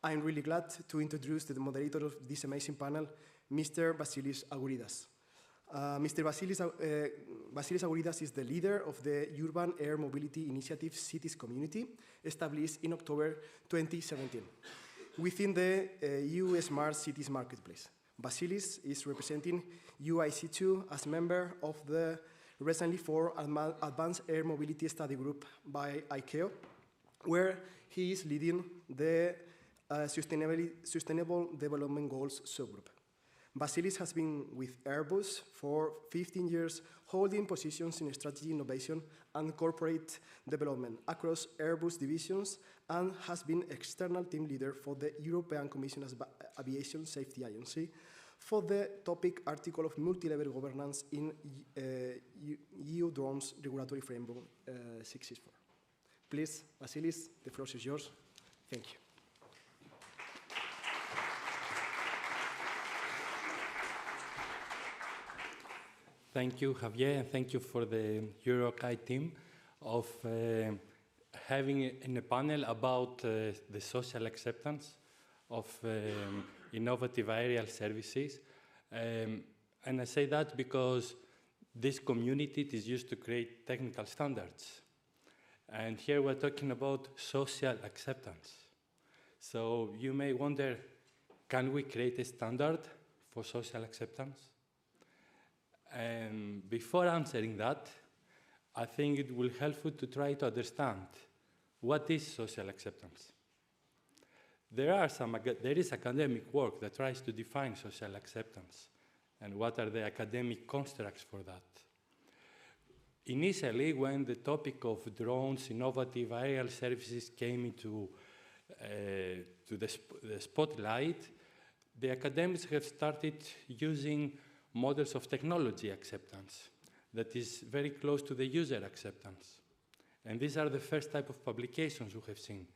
I'm really glad to introduce the moderator of this amazing panel, Mr. Vasilis Agouridas. Mr. Vasilis Agouridas is the leader of the Urban Air Mobility Initiative Cities Community, established in October 2017, within the EU Smart Cities Marketplace. Vasilis is representing UIC2 as member of the recently formed Advanced Air Mobility Study Group by ICAO, where he is leading the Sustainable Development Goals subgroup. Vasilis has been with Airbus for 15 years, holding positions in strategy innovation and corporate development across Airbus divisions, and has been external team leader for the European Commission's Aviation Safety Agency for the topic article of multi-level governance in EU drones regulatory framework 664. Please, Vasilis, the floor is yours. Thank you. Thank you, Javier, and thank you for the EUROCAE team of having in a panel about the social acceptance of innovative aerial services. And I say that because this community is used to create technical standards. And here we're talking about social acceptance. So you may wonder, can we create a standard for social acceptance? And before answering that, I think it will be helpful to try to understand what is social acceptance. There is academic work that tries to define social acceptance and what are the academic constructs for that. Initially, when the topic of drones, innovative aerial services came into the spotlight, the academics have started using models of technology acceptance that is very close to the user acceptance. And these are the first type of publications we have seen.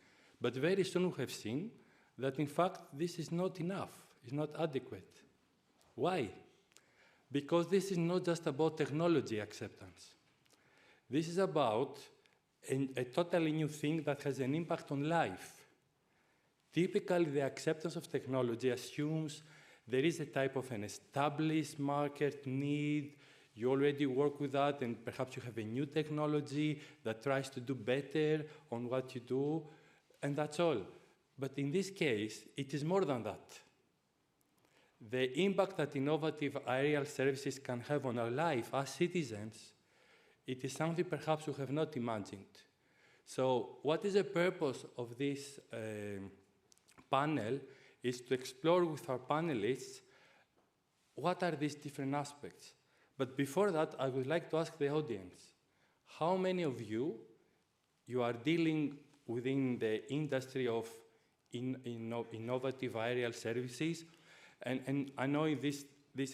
But very soon we have seen that, in fact, this is not enough, it's not adequate. Why? Because this is not just about technology acceptance. This is about a totally new thing that has an impact on life. Typically, the acceptance of technology assumes there is a type of an established market need, you already work with that, and perhaps you have a new technology that tries to do better on what you do, and that's all. But in this case, it is more than that. The impact that innovative aerial services can have on our life as citizens, it is something perhaps we have not imagined. So what is the purpose of this panel is to explore with our panelists what are these different aspects. But before that, I would like to ask the audience, how many of you are dealing within the industry of innovative aerial services? And I know this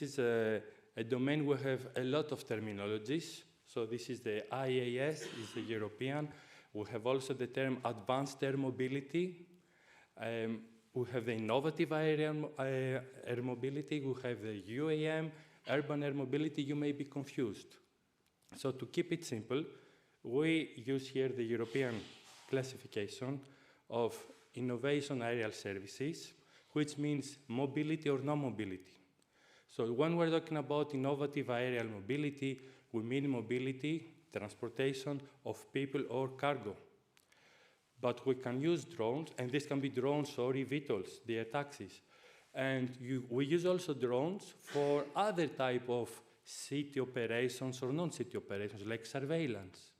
is a domain where we have a lot of terminologies. So this is the IAS, is the European. We have also the term advanced air mobility. We have the innovative air mobility. We have the UAM, urban air mobility. You may be confused. So to keep it simple, we use here the European classification of innovation aerial services, which means mobility or non-mobility. So when we're talking about innovative aerial mobility, we mean mobility, transportation of people or cargo. But we can use drones, and this can be drones or eVTOLs, the air taxis. And we use also drones for other type of city operations or non-city operations, like surveillance,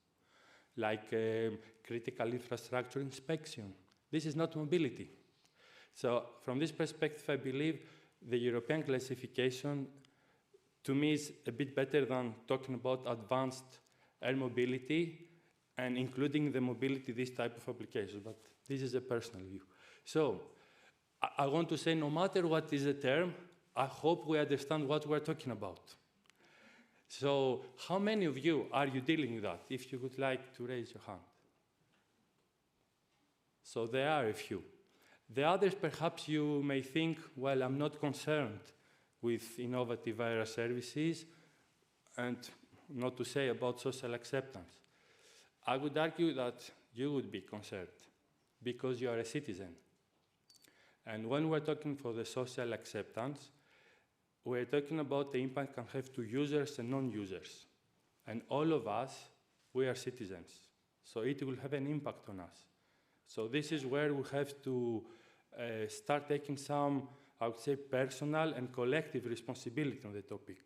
like critical infrastructure inspection. This is not mobility. So from this perspective, I believe the European classification, to me, is a bit better than talking about advanced air mobility and including the mobility, this type of applications, but this is a personal view. So I want to say, no matter what is the term, I hope we understand what we're talking about. So how many of you are you dealing with that? If you would like to raise your hand. So there are a few. The others, perhaps you may think, well, I'm not concerned with innovative aerial services, and not to say about social acceptance. I would argue that you would be concerned because you are a citizen. And when we're talking for the social acceptance, we're talking about the impact it can have to users and non-users. And all of us, we are citizens. So it will have an impact on us. So this is where we have to start taking some, I would say, personal and collective responsibility on the topic.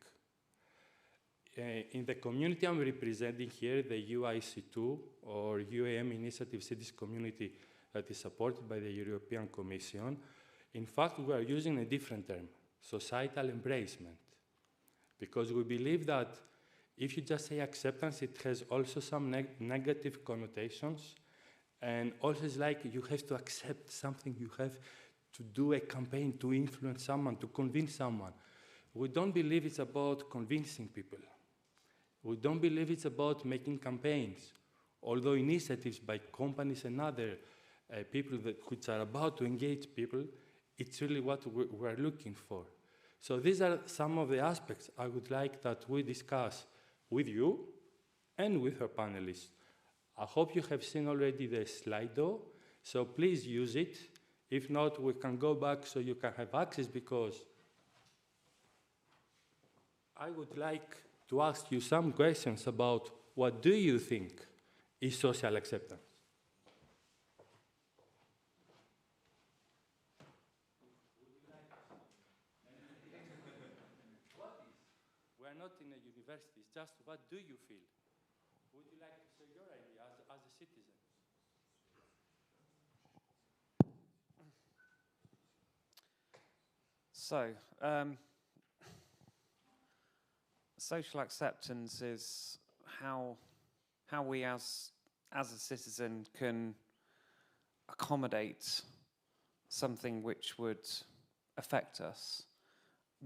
In the community I'm representing here, the UIC2 or UAM Initiative Cities Community that is supported by the European Commission, in fact, we are using a different term. societal embracement. Because we believe that if you just say acceptance, it has also some negative connotations. And also it's like you have to accept something, you have to do a campaign to influence someone, to convince someone. We don't believe it's about convincing people. We don't believe it's about making campaigns. Although initiatives by companies and other people which are about to engage people, it's really what we're looking for. So these are some of the aspects I would like that we discuss with you and with our panelists. I hope you have seen already the Slido, so please use it. If not, we can go back so you can have access, because I would like to ask you some questions about what do you think is social acceptance? We're not in a university, it's just what do you feel? Would you like to say your idea as a citizen? So, social acceptance is how we as a citizen can accommodate something which would affect us,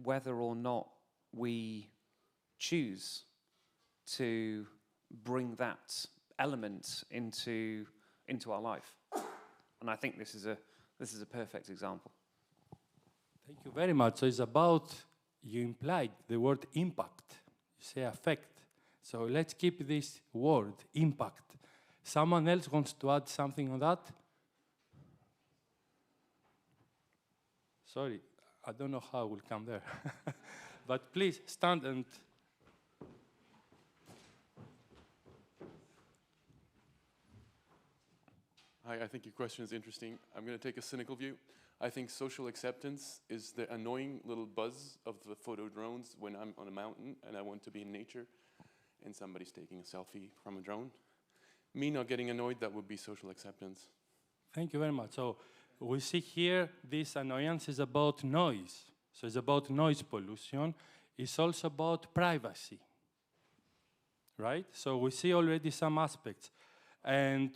whether or not we choose to bring that element into our life. And I think this is a perfect example. Thank you very much. So it's about, you implied the word impact. You say affect. So let's keep this word, impact. Someone else wants to add something on that? Sorry, I don't know how we'll come there. But please stand and... Hi, I think your question is interesting. I'm going to take a cynical view. I think social acceptance is the annoying little buzz of the photo drones when I'm on a mountain and I want to be in nature and somebody's taking a selfie from a drone. Me not getting annoyed, that would be social acceptance. Thank you very much. So we see here this annoyance is about noise. So it's about noise pollution. It's also about privacy, right? So we see already some aspects. And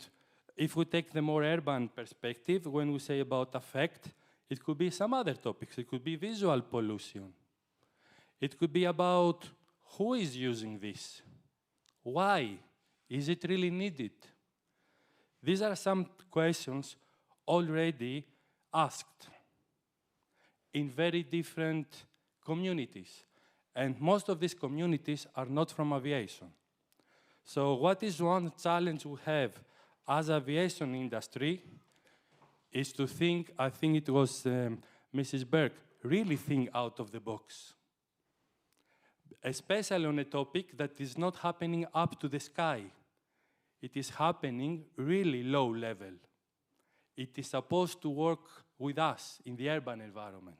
if we take the more urban perspective, when we say about affect, it could be some other topics. It could be visual pollution. It could be about who is using this? Why? Is it really needed? These are some questions already asked in very different communities. And most of these communities are not from aviation. So what is one challenge we have as aviation industry is to think, I think it was Mrs. Berg, really think out of the box. Especially on a topic that is not happening up to the sky. It is happening really low level. It is supposed to work with us in the urban environment.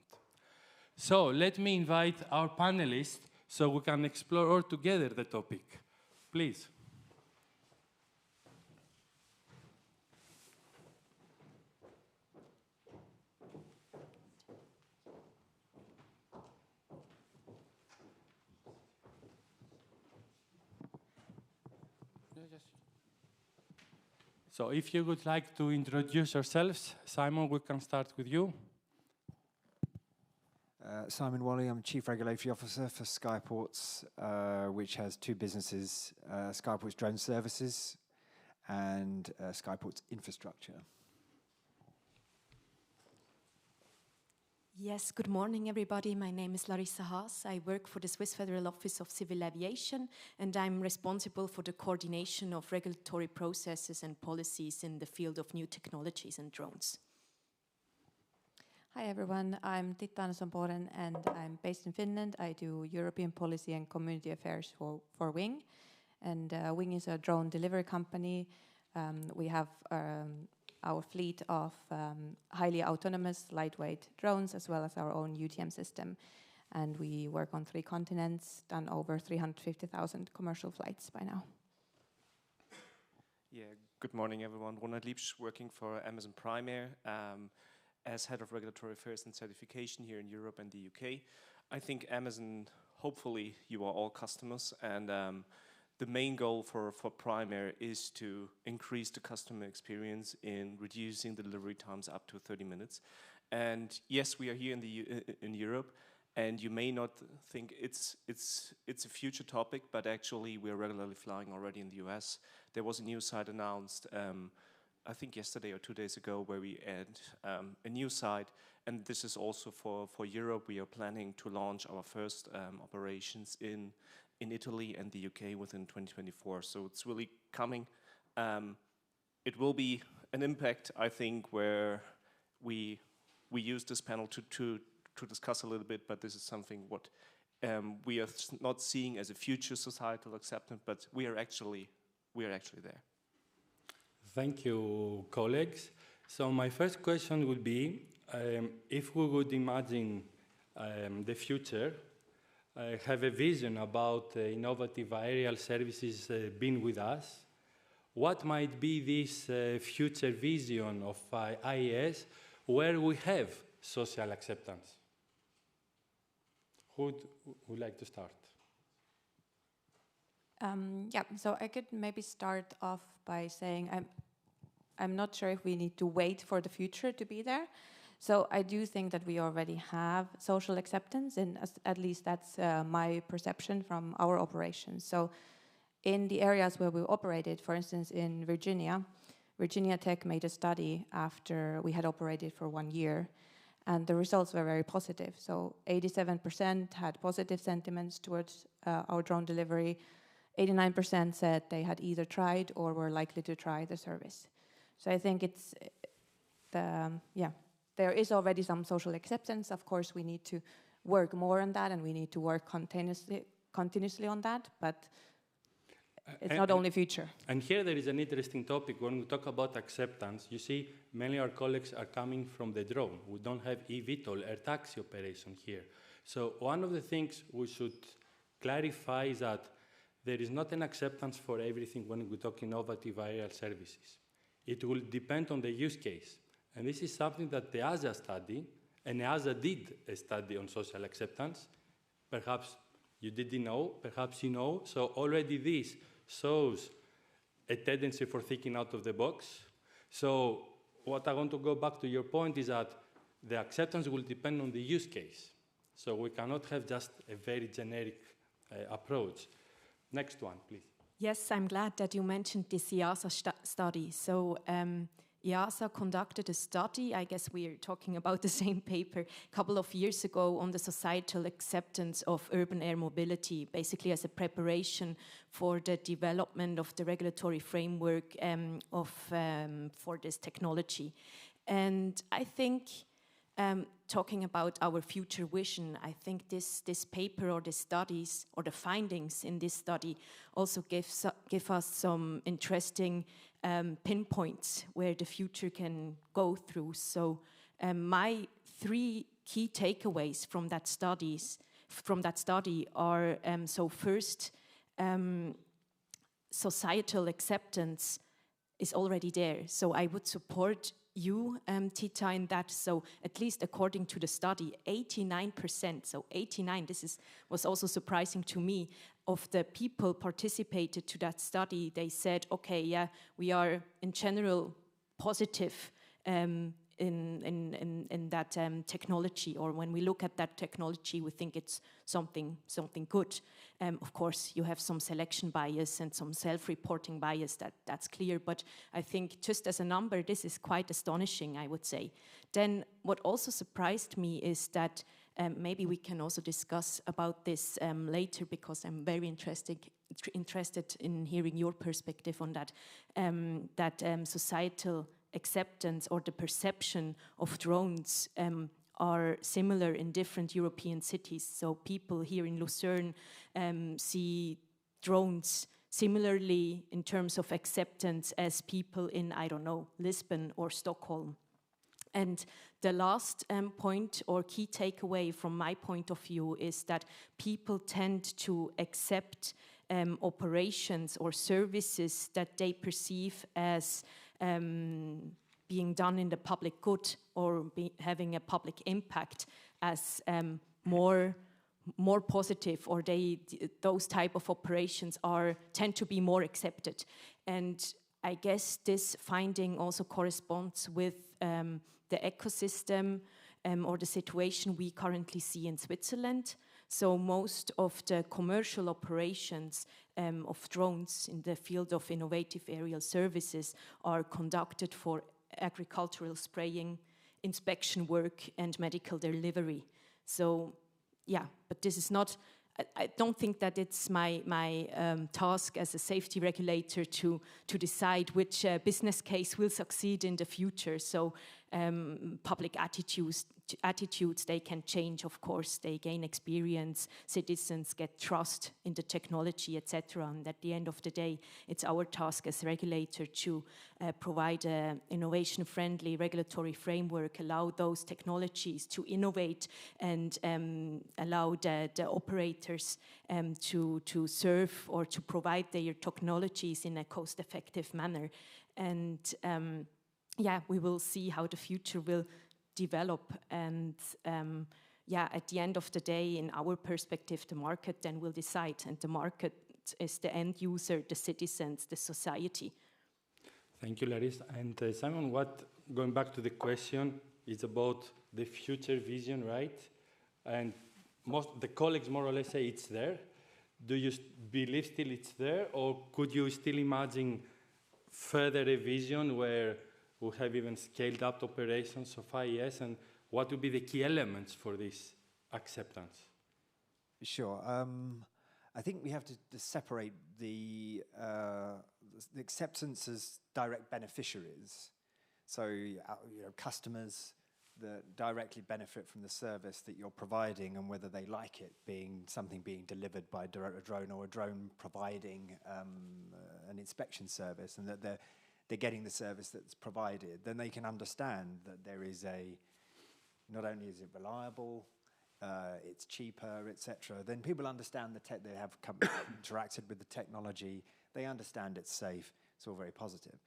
So let me invite our panelists so we can explore all together the topic. Please. So if you would like to introduce yourselves, Simon, we can start with you. Simon Wally, I'm Chief Regulatory Officer for Skyports, which has two businesses, Skyports Drone Services and Skyports Infrastructure. Yes, good morning, everybody. My name is Larissa Haas. I work for the Swiss Federal Office of Civil Aviation, and I'm responsible for the coordination of regulatory processes and policies in the field of new technologies and drones. Hi, everyone. I'm Titta Andersson-Boren, and I'm based in Finland. I do European policy and community affairs for Wing. And Wing is a drone delivery company. We have our fleet of highly autonomous, lightweight drones, as well as our own UTM system. And we work on 3 continents, done over 350,000 commercial flights by now. Yeah, good morning, everyone. Ronald Liebsch, working for Amazon Prime Air. as head of regulatory affairs and certification here in Europe and the UK. I think Amazon, hopefully you are all customers, and the main goal for Primary is to increase the customer experience in reducing the delivery times up to 30 minutes. And yes, we are here in Europe, and you may not think it's a future topic, but actually we are regularly flying already in the US. There was a new site announced, I think yesterday or 2 days ago, where we add a new site, and this is also for Europe. We are planning to launch our first operations in Italy and the UK within 2024. So it's really coming. It will be an impact, I think, where we use this panel to discuss a little bit, but this is something what we are not seeing as a future societal acceptance, but we are actually there. Thank you, colleagues. So my first question would be, if we would imagine the future, have a vision about innovative aerial services being with us, what might be this future vision of IAS where we have social acceptance? Who would like to start? Yeah, so I could maybe start off by saying I'm not sure if we need to wait for the future to be there. So I do think that we already have social acceptance, and at least that's my perception from our operations. So in the areas where we operated, for instance, in Virginia Tech made a study after we had operated for 1 year, and the results were very positive. So 87% had positive sentiments towards our drone delivery. 89% said they had either tried or were likely to try the service. So I think it's there is already some social acceptance. Of course, we need to work more on that, and we need to work continuously on that, but it's not only future. And here there is an interesting topic. When we talk about acceptance, you see many of our colleagues are coming from the drone. We don't have eVTOL, air taxi operation here. So one of the things we should clarify is that there is not an acceptance for everything when we talk innovative aerial services. It will depend on the use case. And this is something that the EASA study, and EASA did a study on social acceptance. Perhaps you didn't know, perhaps you know. So already this shows a tendency for thinking out of the box. So what I want to go back to your point is that the acceptance will depend on the use case. So we cannot have just a very generic approach. Next one, please. Yes, I'm glad that you mentioned this EASA study. So EASA conducted a study, I guess we are talking about the same paper, a couple of years ago on the societal acceptance of urban air mobility, basically as a preparation for the development of the regulatory framework for this technology. And I think, talking about our future vision, I think this paper or the studies or the findings in this study also give us some interesting pinpoints where the future can go through. So my 3 key takeaways from that study are, so first, societal acceptance is already there. So I would support you, Tita, in that. So at least according to the study, 89%, so 89, was also surprising to me, of the people participated to that study, they said, okay, yeah, we are in general positive in that technology, or when we look at that technology, we think it's something good. Of course, you have some selection bias and some self-reporting bias, that's clear, but I think just as a number, this is quite astonishing, I would say. Then what also surprised me is that maybe we can also discuss about this later, because I'm very interested in hearing your perspective on that, societal acceptance or the perception of drones are similar in different European cities. So people here in Lucerne see drones similarly in terms of acceptance as people in, I don't know, Lisbon or Stockholm. And the last point or key takeaway from my point of view is that people tend to accept operations or services that they perceive as being done in the public good or having a public impact as more positive, or those type of operations tend to be more accepted. And I guess this finding also corresponds with the ecosystem or the situation we currently see in Switzerland. So most of the commercial operations of drones in the field of innovative aerial services are conducted for agricultural spraying, inspection work, and medical delivery. So, yeah, but this is not, I don't think that it's my task as a safety regulator to decide which business case will succeed in the future. So public attitudes, they can change, of course. They gain experience, citizens get trust in the technology, etc. And at the end of the day, it's our task as regulator to provide an innovation-friendly regulatory framework, allow those technologies to innovate, and allow the operators to serve or to provide their technologies in a cost-effective manner. And yeah, we will see how the future will develop. And yeah, at the end of the day, in our perspective, the market then will decide. And the market is the end user, the citizens, the society. Thank you, Larissa. And Simon, going back to the question, is about the future vision, right? And most the colleagues more or less say it's there. Do you believe still it's there, or could you still imagine further a vision where we have even scaled up operations of IES, and what would be the key elements for this acceptance? Sure. I think we have to separate the acceptance as direct beneficiaries. So, customers that directly benefit from the service that you're providing, and whether they like it being delivered by a drone, or a drone providing an inspection service, and that they're getting the service that's provided, then they can understand that there is not only is it reliable, it's cheaper, etc. Then people understand they have interacted with the technology, they understand it's safe, it's all very positive.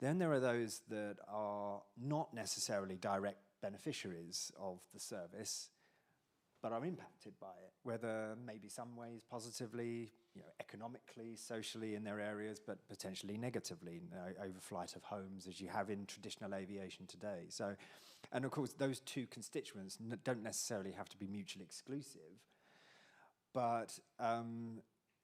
Then there are those that are not necessarily direct beneficiaries of the service, but are impacted by it, whether maybe some ways positively, economically, socially in their areas, but potentially negatively, overflight of homes as you have in traditional aviation today. So, and of course, those two constituents don't necessarily have to be mutually exclusive, but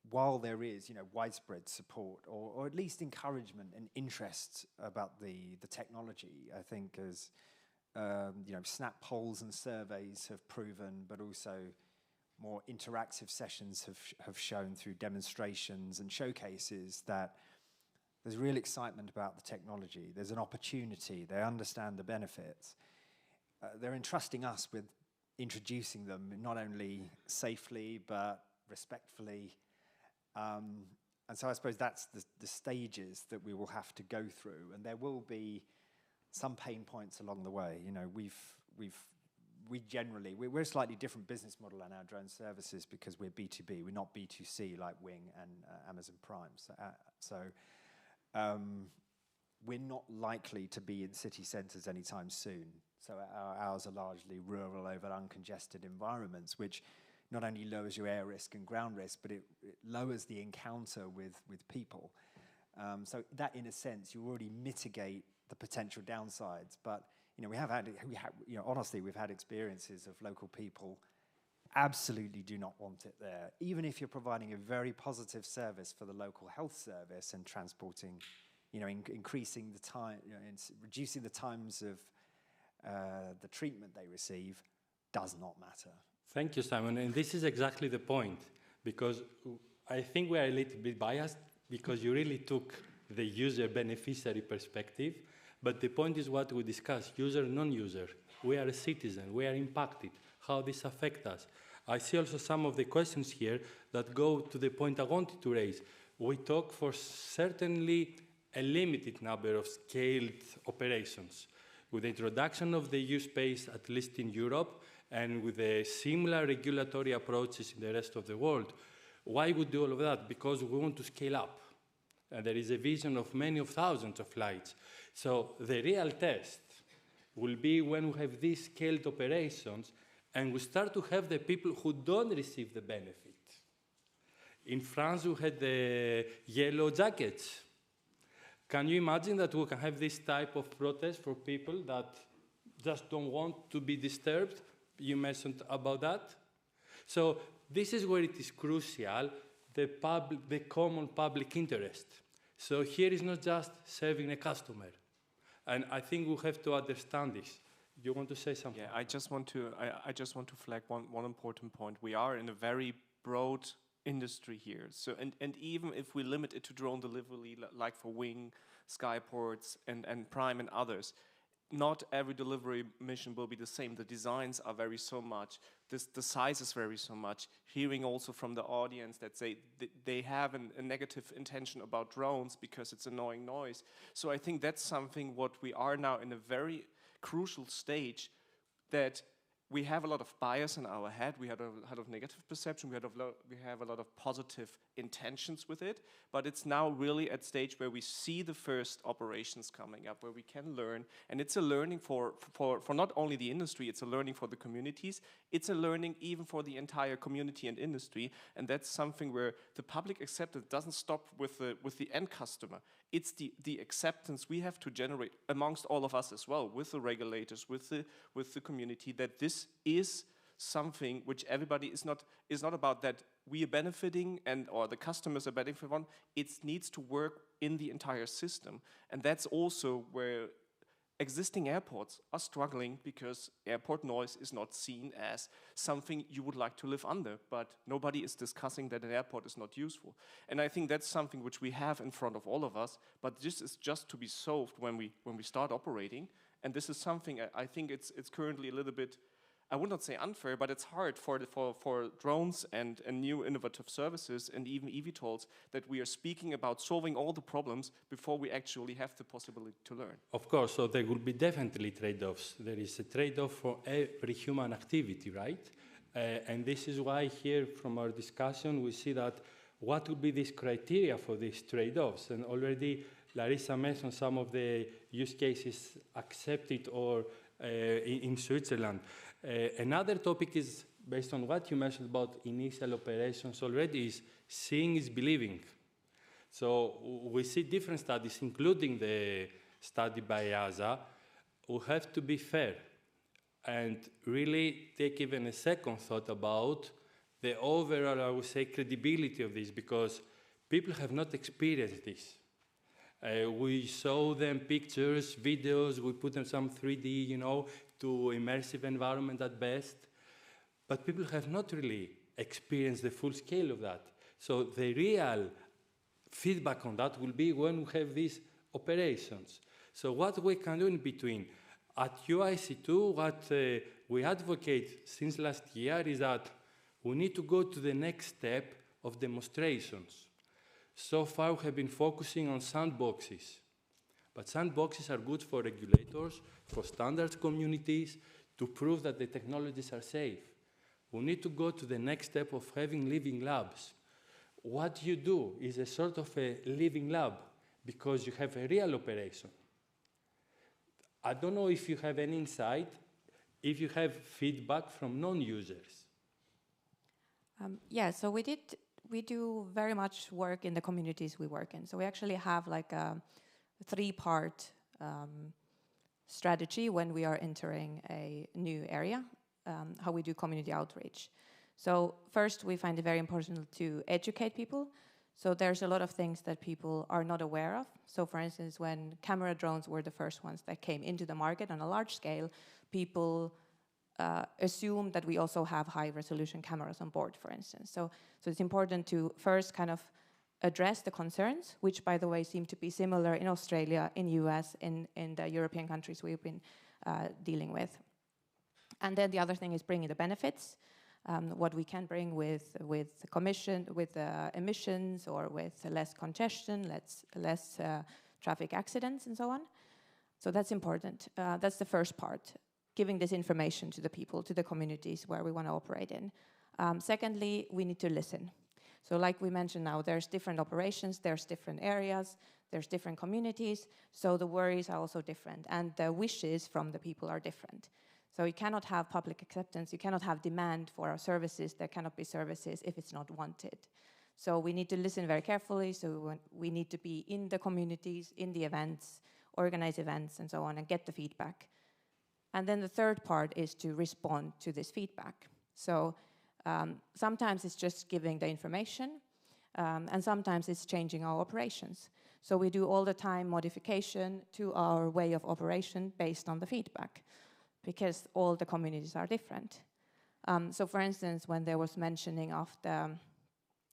while there is, widespread support or at least encouragement and interest about the technology, I think as snap polls and surveys have proven, but also more interactive sessions have shown through demonstrations and showcases that there's real excitement about the technology. There's an opportunity. They understand the benefits. They're entrusting us with introducing them not only safely but respectfully. And so I suppose that's the stages that we will have to go through, and there will be some pain points along the way. We're a slightly different business model in our drone services because we're B2B. We're not B2C like Wing and Amazon Prime. So we're not likely to be in city centres anytime soon. So ours are largely rural over uncongested environments, which not only lowers your air risk and ground risk, but it lowers the encounter with people. So that, in a sense, you already mitigate the potential downsides. But honestly, we've had experiences of local people absolutely do not want it there, even if you're providing a very positive service for the local health service and transporting, increasing the time, reducing the times of the treatment they receive does not matter. Thank you, Simon. And this is exactly the point, because I think we are a little bit biased because you really took the user beneficiary perspective. But the point is what we discussed, user, non-user. We are a citizen, we are impacted, how this affects us. I see also some of the questions here that go to the point I wanted to raise. We talk for certainly a limited number of scaled operations. With the introduction of the EU space, at least in Europe, and with the similar regulatory approaches in the rest of the world, why would do all of that? Because we want to scale up. There is a vision of many of thousands of flights. So the real test will be when we have these scaled operations and we start to have the people who don't receive the benefit. In France, we had the yellow jackets. Can you imagine that we can have this type of protest for people that just don't want to be disturbed? You mentioned about that. So this is where it is crucial, the common public interest. So here is not just serving a customer. And I think we have to understand this. You want to say something? Yeah, I just want to flag one important point. We are in a very broad industry here. So and even if we limit it to drone delivery, like for Wing, Skyports, and Prime and others, not every delivery mission will be the same. The designs are vary so much. The sizes vary so much. Hearing also from the audience that they have a negative intention about drones because it's annoying noise. So I think that's something what we are now in a very crucial stage, that we have a lot of bias in our head. We have a lot of negative perception. We have a lot of positive intentions with it. But it's now really at stage where we see the first operations coming up, where we can learn. And it's a learning for not only the industry, it's a learning for the communities. It's a learning even for the entire community and industry. And that's something where the public acceptance doesn't stop with the end customer. It's the acceptance we have to generate amongst all of us as well, with the regulators, with the community, that this is something which everybody is not about that we are benefiting or the customers are benefiting from. It needs to work in the entire system. And that's also where existing airports are struggling, because airport noise is not seen as something you would like to live under, but nobody is discussing that an airport is not useful. And I think that's something which we have in front of all of us, but this is just to be solved when we start operating. And this is something I think it's currently a little bit, I would not say unfair, but it's hard for drones and new innovative services and even eVTOLs that we are speaking about solving all the problems before we actually have the possibility to learn. Of course, so there will be definitely trade-offs. There is a trade-off for every human activity, right? And this is why here from our discussion we see that what would be this criteria for these trade-offs? And already Larissa mentioned some of the use cases accepted or in Switzerland. Another topic is, based on what you mentioned about initial operations already, is seeing is believing. So we see different studies, including the study by EASA, who have to be fair and really take even a second thought about the overall, I would say, credibility of this, because people have not experienced this. We show them pictures, videos, we put them some 3D, to immersive environment at best, but people have not really experienced the full scale of that. So the real feedback on that will be when we have these operations. So what we can do in between, at UIC2, what we advocate since last year is that we need to go to the next step of demonstrations. So far we have been focusing on sandboxes. But sandboxes are good for regulators, for standards communities, to prove that the technologies are safe. We need to go to the next step of having living labs. What you do is a sort of a living lab, because you have a real operation. I don't know if you have any insight, if you have feedback from non-users. Yeah, so we do very much work in the communities we work in. So we actually have like a 3-part strategy when we are entering a new area, how we do community outreach. So first, we find it very important to educate people. So there's a lot of things that people are not aware of. So for instance, when camera drones were the first ones that came into the market on a large scale, people assume that we also have high-resolution cameras on board, for instance. So it's important to first kind of address the concerns, which, by the way, seem to be similar in Australia, in US, in the European countries we've been dealing with. And then the other thing is bringing the benefits, what we can bring with emissions, or with less congestion, less traffic accidents, and so on. So that's important. That's the first part, giving this information to the people, to the communities where we want to operate in. Secondly, we need to listen. So like we mentioned now, there's different operations, there's different areas, there's different communities, so the worries are also different, and the wishes from the people are different. So you cannot have public acceptance, you cannot have demand for our services, there cannot be services if it's not wanted. So we need to listen very carefully, so we need to be in the communities, in the events, organize events and so on, and get the feedback. And then the third part is to respond to this feedback. So sometimes it's just giving the information, and sometimes it's changing our operations. So we do all the time modification to our way of operation based on the feedback, because all the communities are different. So for instance, when there was mentioning of the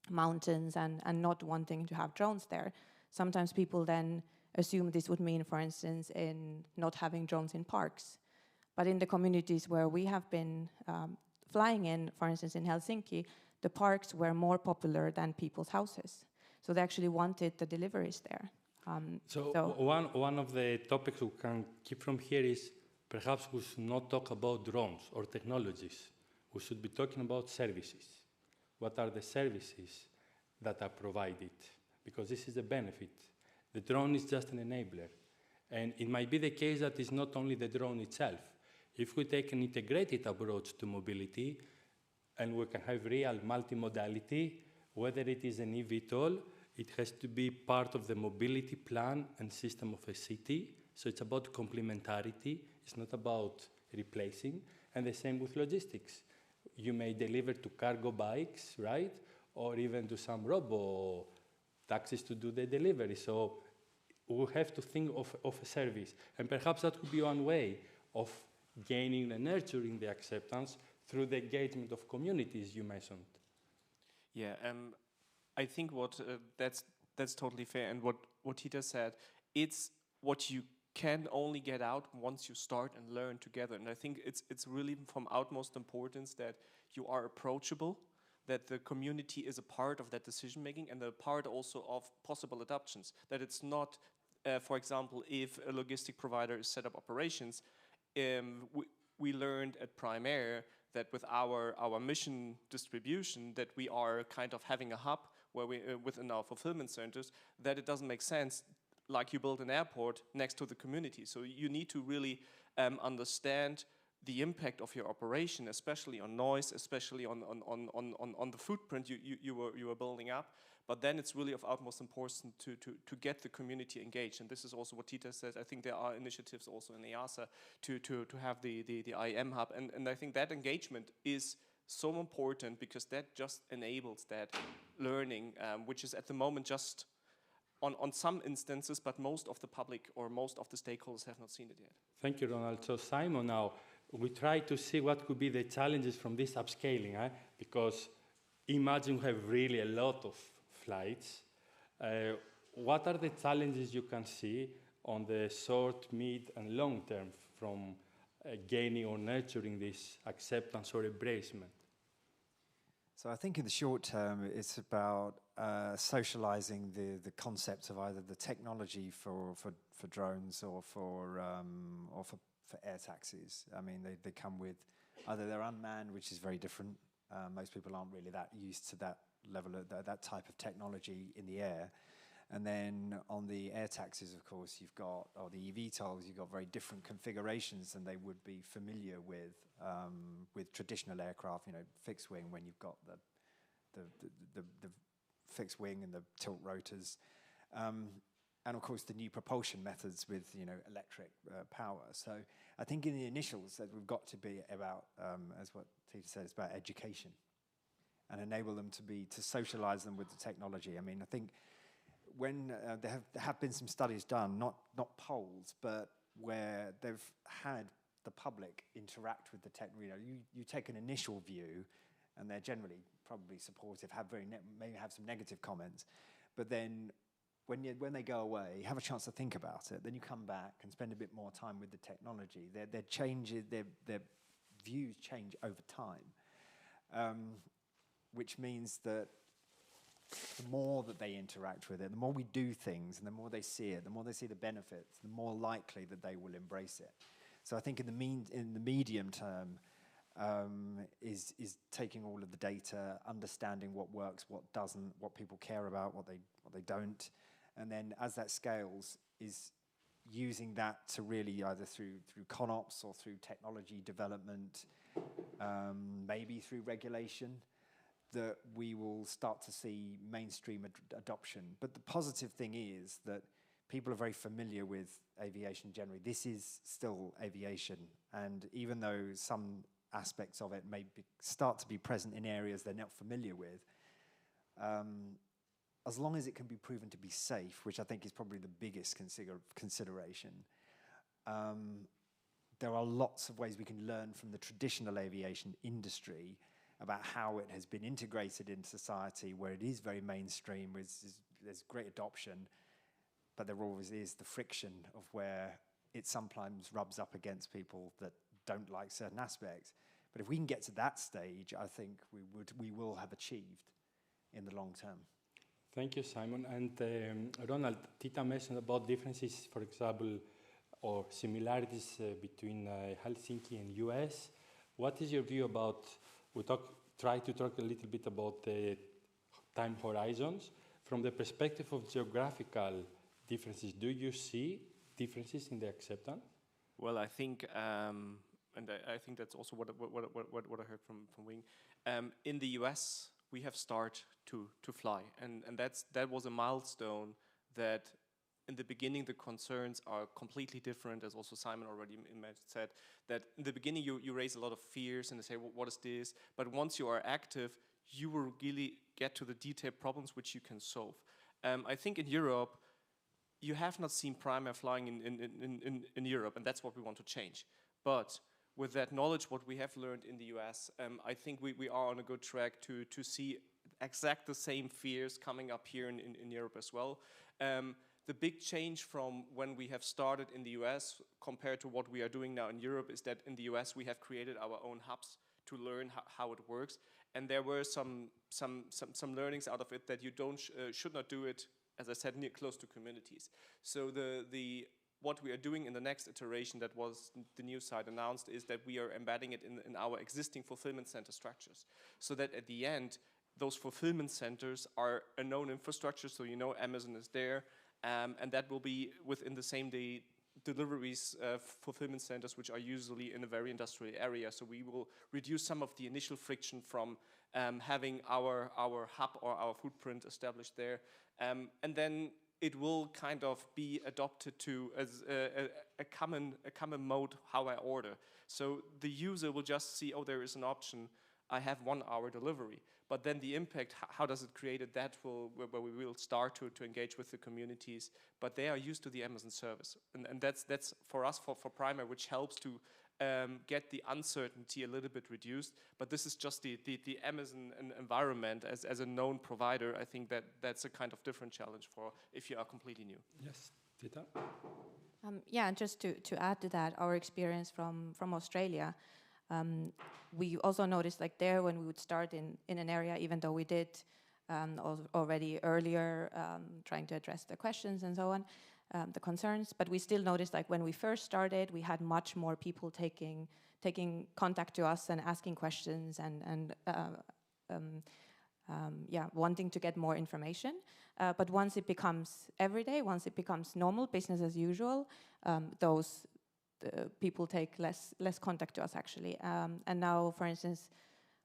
mountains and not wanting to have drones there, sometimes people then assume this would mean, for instance, in not having drones in parks. But in the communities where we have been flying in, for instance, in Helsinki, the parks were more popular than people's houses. So they actually wanted the deliveries there. One of the topics we can keep from here is perhaps we should not talk about drones or technologies. We should be talking about services. What are the services that are provided? Because this is the benefit. The drone is just an enabler. And it might be the case that it's not only the drone itself. If we take an integrated approach to mobility, and we can have real multimodality, whether it is an eVTOL, it has to be part of the mobility plan and system of a city. So it's about complementarity. It's not about replacing. And the same with logistics. You may deliver to cargo bikes, right? Or even to some robo taxis to do the delivery. So we have to think of a service. And perhaps that could be one way of gaining and nurturing the acceptance through the engagement of communities you mentioned. Yeah, I think that's totally fair. And what Tita said, it's what you can only get out once you start and learn together. And I think it's really from utmost importance that you are approachable, that the community is a part of that decision making and a part also of possible adoptions. That it's not, for example, if a logistic provider is set up operations, we learned at Primaire that with our mission distribution, that we are kind of having a hub where we within our fulfillment centers, that it doesn't make sense like you build an airport next to the community. So you need to really understand the impact of your operation, especially on noise, especially on the footprint you were building up. But then it's really of utmost importance to get the community engaged. And this is also what Tita said. I think there are initiatives also in EASA to have the IM hub. And I think that engagement is so important because that just enables that learning, which is at the moment just on some instances, but most of the public or most of the stakeholders have not seen it yet. Thank you, Ronald. So Simon, now we try to see what could be the challenges from this upscaling, because imagine we have really a lot of flights. What are the challenges you can see on the short, mid, and long term from gaining or nurturing this acceptance or embracement? So I think in the short term, it's about socializing the concept of either the technology for drones or for air taxis. I mean, they come with either they're unmanned, which is very different. Most people aren't really that used to that level of that type of technology in the air. And then on the air taxis, of course, you've got, or the eVTOLs, you've got very different configurations than they would be familiar with traditional aircraft. You know, fixed wing when you've got the fixed wing and the tilt rotors, and of course the new propulsion methods with electric power. So I think in the initials that we've got to be about, as what Tita said, it's about education and enable them to socialize them with the technology. I mean, I think when there have been some studies done, not polls, but where they've had the public interact with the tech. You take an initial view, and they're generally probably supportive, maybe have some negative comments, but then when they go away, have a chance to think about it, then you come back and spend a bit more time with the technology. Their views change over time, which means that the more that they interact with it, the more we do things, and the more they see it, the more they see the benefits, the more likely that they will embrace it. So I think in the medium term, is taking all of the data, understanding what works, what doesn't, what people care about, what they don't, and then as that scales, is using that to really either through ConOps or through technology development, maybe through regulation, that we will start to see mainstream adoption. But the positive thing is that people are very familiar with aviation generally. This is still aviation, and even though some aspects of it may start to be present in areas they're not familiar with, as long as it can be proven to be safe, which I think is probably the biggest consideration, there are lots of ways we can learn from the traditional aviation industry about how it has been integrated in society, where it is very mainstream, there's great adoption, but there always is the friction of where it sometimes rubs up against people that don't like certain aspects. But if we can get to that stage, I think we will have achieved in the long term. Thank you, Simon. And Ronald, Tita mentioned about differences, for example, or similarities between Helsinki and US. What is your view about, try to talk a little bit about the time horizons. From the perspective of geographical differences, do you see differences in the acceptance? Well, I think, and I think that's also what I heard from Wing. In the US, we have started to fly, and that was a milestone that in the beginning the concerns are completely different, as also Simon already said, that in the beginning you raise a lot of fears and they say, well, what is this? But once you are active, you will really get to the detailed problems which you can solve. I think in Europe, you have not seen Prime Air flying in Europe, and that's what we want to change. But with that knowledge, what we have learned in the US, I think we are on a good track to see exact the same fears coming up here in Europe as well. The big change from when we have started in the US compared to what we are doing now in Europe is that in the US we have created our own hubs to learn how it works, and there were some learnings out of it that you should not do it, as I said, close to communities. So what we are doing in the next iteration, that was the new site announced, is that we are embedding it in our existing fulfillment center structures, so that at the end those fulfillment centers are a known infrastructure, so you know Amazon is there, and that will be within the same day deliveries fulfillment centers, which are usually in a very industrial area. So we will reduce some of the initial friction from having our hub or our footprint established there, and then it will kind of be adopted to as a common mode how I order. So the user will just see, oh, there is an option, I have 1 hour delivery. But then the impact, how does it create it, that will, where we will start to engage with the communities. But they are used to the Amazon service. And that's for us, for Prime Air, which helps to get the uncertainty a little bit reduced. But this is just the Amazon environment as a known provider. I think that's a kind of different challenge for if you are completely new. Yes, Tita? Yeah, just to add to that, our experience from Australia, we also noticed, like there, when we would start in an area, even though we did already earlier trying to address the questions and so on, the concerns, but we still noticed, like when we first started, we had much more people taking contact to us and asking questions and wanting to get more information. But once it becomes everyday, once it becomes normal, business as usual, those people take less contact to us actually. And now, for instance,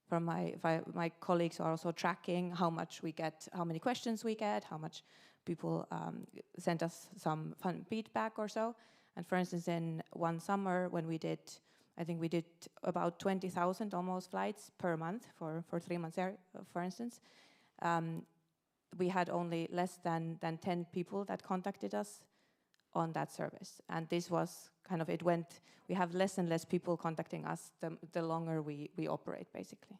from my colleagues are also tracking how much we get, how many questions we get, how much people send us some fun feedback or so. And for instance, in one summer when I think we did about 20,000 almost flights per month for 3 months, for instance. We had only less than 10 people that contacted us on that service. And this was kind of, we have less and less people contacting us the longer we operate, basically.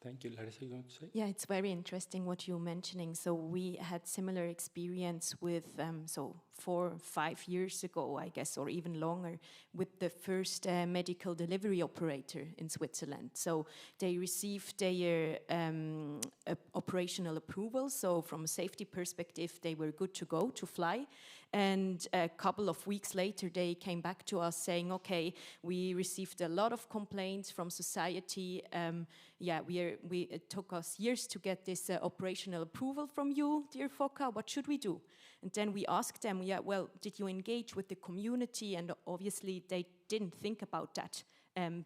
Thank you. Larissa, you want to say? Yeah, it's very interesting what you're mentioning. So we had similar experience with, 4 or 5 years ago, I guess, or even longer, with the first medical delivery operator in Switzerland. So they received their operational approval. So from a safety perspective, they were good to go to fly. And a couple of weeks later, they came back to us saying, okay, we received a lot of complaints from society. It took us years to get this operational approval from you, dear FOCA. What should we do? And then we asked them, well, did you engage with the community? And obviously, they didn't think about that.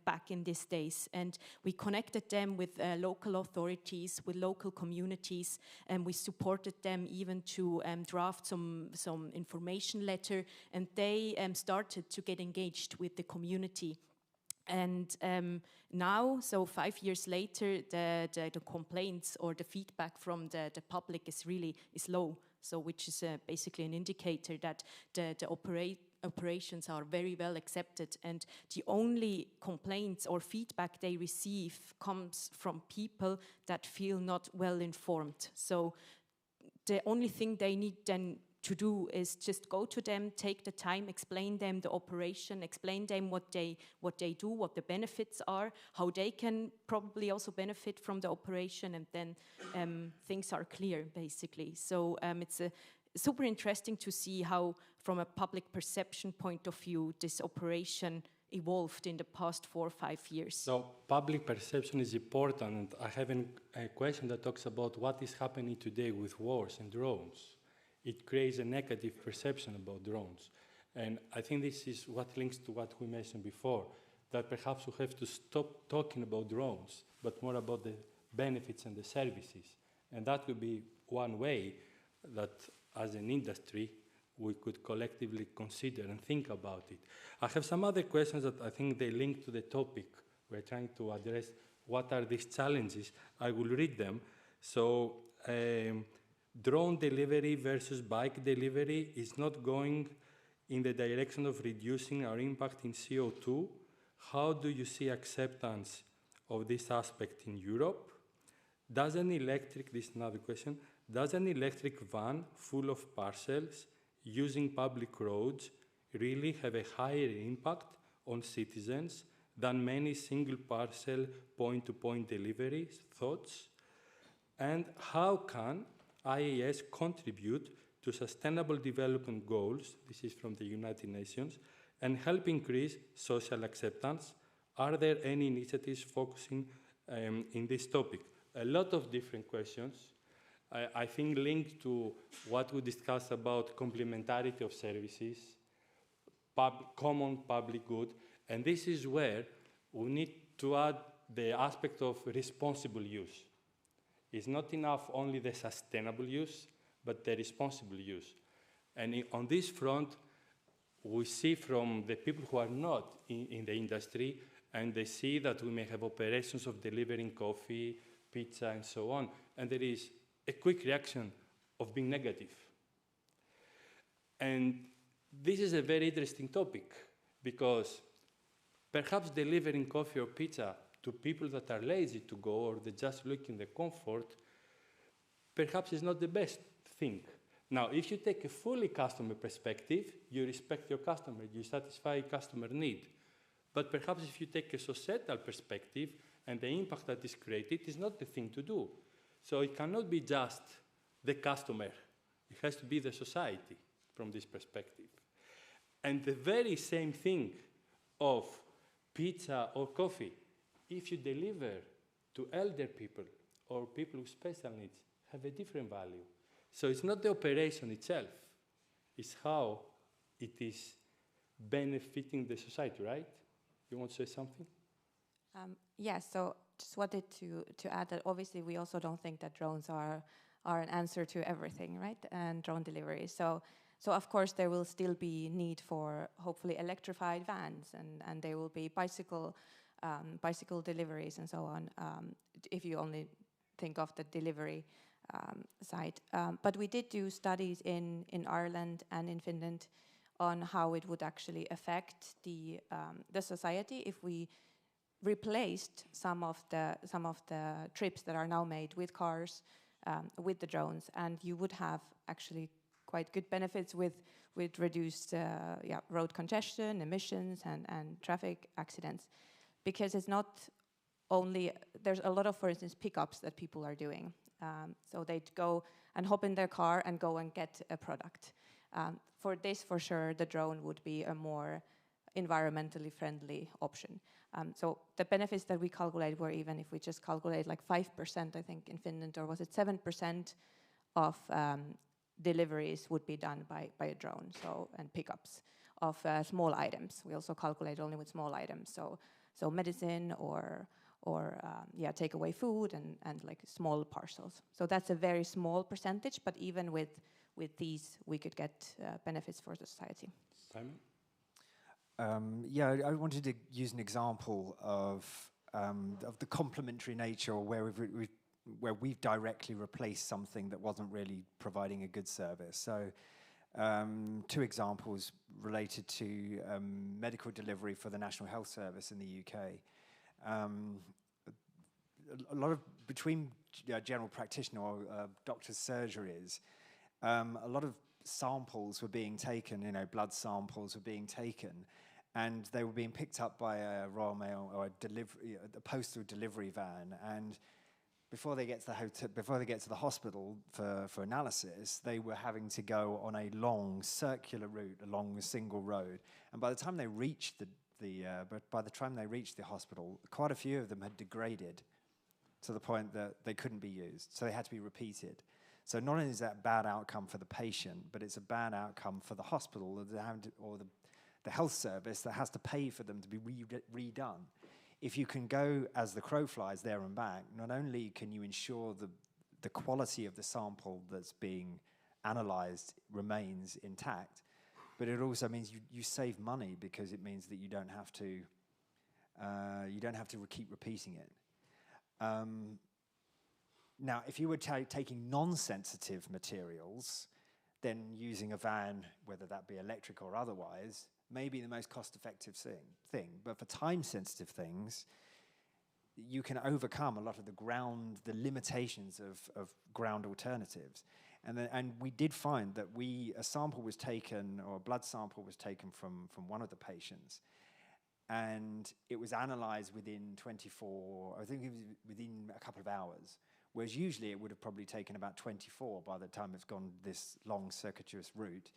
Back in these days, and we connected them with local authorities, with local communities, and we supported them even to draft some information letter, and they started to get engaged with the community. And now, so 5 years later, the complaints or the feedback from the public is low. So, which is basically an indicator that the operations are very well accepted, and the only complaints or feedback they receive comes from people that feel not well informed. So the only thing they need then to do is just go to them, take the time, explain them the operation, explain them what they do, what the benefits are, how they can probably also benefit from the operation, and then things are clear, basically. So it's super interesting to see how, from a public perception point of view, this operation evolved in the past 4 or 5 years. So public perception is important. I have a question that talks about what is happening today with wars and drones. It creates a negative perception about drones. And I think this is what links to what we mentioned before, that perhaps we have to stop talking about drones, but more about the benefits and the services. And that would be one way that, as an industry, we could collectively consider and think about it. I have some other questions that I think they link to the topic. We're trying to address what are these challenges. I will read them. So, drone delivery versus bike delivery is not going in the direction of reducing our impact in CO2. How do you see acceptance of this aspect in Europe? Does an electric, this is another question, does an electric van full of parcels using public roads really have a higher impact on citizens than many single parcel point-to-point deliveries? Thoughts? And how can IAS contribute to sustainable development goals, this is from the United Nations, and help increase social acceptance? Are there any initiatives focusing in this topic? A lot of different questions. I think linked to what we discussed about complementarity of services, common public good, and this is where we need to add the aspect of responsible use. It's not enough only the sustainable use, but the responsible use. And on this front, we see from the people who are not in the industry, and they see that we may have operations of delivering coffee, pizza, and so on, and there is a quick reaction of being negative. And this is a very interesting topic, because perhaps delivering coffee or pizza to people that are lazy to go, or they just look in the comfort, perhaps is not the best thing. Now, if you take a fully customer perspective, you respect your customer, you satisfy customer need. But perhaps if you take a societal perspective and the impact that is created is not the thing to do. So it cannot be just the customer. It has to be the society from this perspective. And the very same thing of pizza or coffee, if you deliver to elder people or people with special needs, have a different value. So it's not the operation itself, it's how it is benefiting the society, right? You want to say something? Yes, so just wanted to add that obviously we also don't think that drones are an answer to everything, right? And drone delivery. So of course there will still be need for hopefully electrified vans, and there will be bicycle deliveries and so on, if you only think of the delivery side. But we did do studies in Ireland and in Finland on how it would actually affect the society if we replaced some of the trips that are now made with cars with the drones, and you would have actually quite good benefits with reduced road congestion, emissions, and traffic accidents, because it's not only, there's a lot of, for instance, pickups that people are doing. So they'd go and hop in their car and go and get a product. For this, for sure, the drone would be a more environmentally friendly option. So the benefits that we calculate were, even if we just calculate like 5%, I think in Finland, or was it 7% of deliveries would be done by a drone, so, and pickups of small items. We also calculate only with small items, so medicine or takeaway food and like small parcels. So that's a very small percentage, but even with these, we could get benefits for the society. Simon? I wanted to use an example of the complementary nature, or where we've directly replaced something that wasn't really providing a good service. So 2 examples related to medical delivery for the National Health Service in the UK. A lot of, between general practitioner or doctor's surgeries, a lot of samples were being taken, blood samples were being taken, and they were being picked up by a Royal Mail or a postal delivery van, and before they get to the hospital for analysis, they were having to go on a long circular route along a single road, and by the time they reached the hospital, quite a few of them had degraded to the point that they couldn't be used, so they had to be repeated. So not only is that a bad outcome for the patient, but it's a bad outcome for the hospital or the health service that has to pay for them to be redone. If you can go as the crow flies there and back, not only can you ensure the quality of the sample that's being analysed remains intact, but it also means you save money, because it means that you don't have to keep repeating it. Now, if you were taking non-sensitive materials, then using a van, whether that be electric or otherwise, may be the most cost-effective thing. But for time-sensitive things, you can overcome a lot of the limitations of ground alternatives. And we did find that a sample was taken, or a blood sample was taken from one of the patients, and it was analysed within 24, I think it was within a couple of hours, whereas usually it would have probably taken about 24 by the time it's gone this long circuitous route.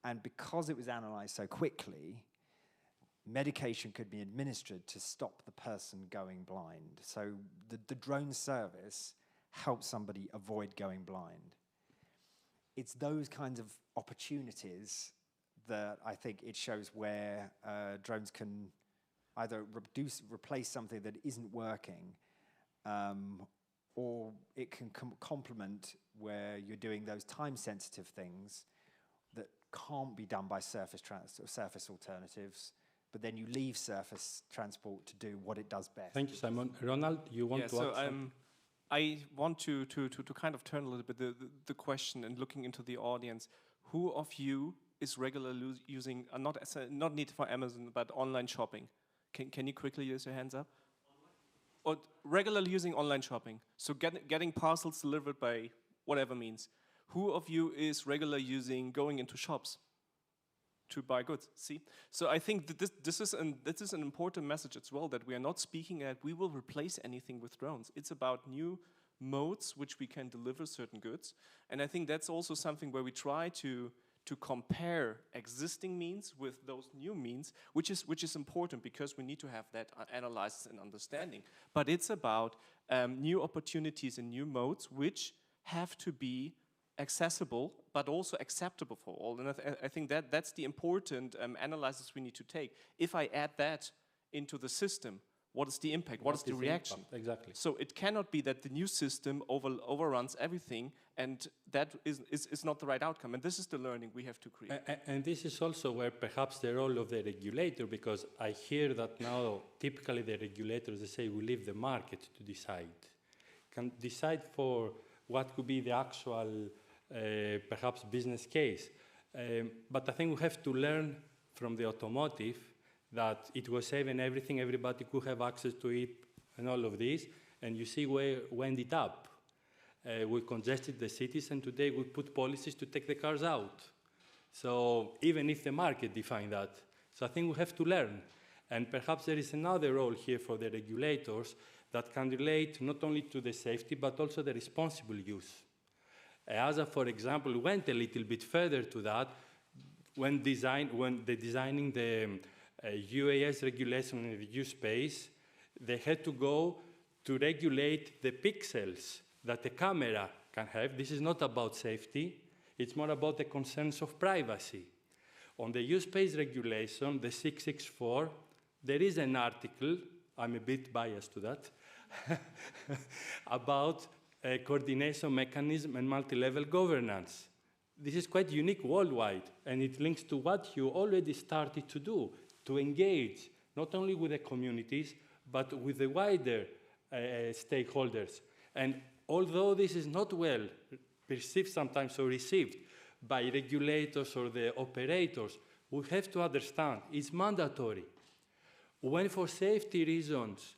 And because it was analysed so quickly, medication could be administered to stop the person going blind. So the drone service helps somebody avoid going blind. It's those kinds of opportunities that I think it shows where drones can either replace something that isn't working, or it can complement where you're doing those time-sensitive things that can't be done by surface alternatives, but then you leave surface transport to do what it does best. Thank you, Simon. Ronald, you want to add something? I want to kind of turn a little bit the question and looking into the audience. Who of you is regularly using, not need for Amazon, but online shopping? Can you quickly use your hands up? Or regularly using online shopping, so getting parcels delivered by whatever means. Who of you is regularly using going into shops to buy goods? See, so I think that this is an important message as well, that we are not speaking at we will replace anything with drones. It's about new modes which we can deliver certain goods, and I think that's also something where we try to compare existing means with those new means, which is important, because we need to have that analysis and understanding. But it's about new opportunities and new modes which have to be accessible, but also acceptable for all. And I think that's the important analysis we need to take. If I add that into the system, what is the impact? What is the reaction? Exactly. So it cannot be that the new system overruns everything, and that is not the right outcome. And this is the learning we have to create. And this is also where perhaps the role of the regulator, because I hear that now typically the regulators, they say we leave the market to decide. Can decide for what could be the actual perhaps business case. But I think we have to learn from the automotive that it was safe and everything, everybody could have access to it and all of this, and you see where we ended up. We congested the cities, and today we put policies to take the cars out. So even if the market defined that. So I think we have to learn. And perhaps there is another role here for the regulators that can relate not only to the safety, but also the responsible use. EASA, for example, went a little bit further to that when designing the UAS regulation in the U space. They had to go to regulate the pixels that the camera can have. This is not about safety. It's more about the concerns of privacy. On the U space regulation, the 664, there is an article, I'm a bit biased to that, about a coordination mechanism and multi-level governance. This is quite unique worldwide, and it links to what you already started to do, to engage not only with the communities, but with the wider stakeholders. And although this is not well perceived sometimes or received by regulators or the operators, we have to understand it's mandatory. When for safety reasons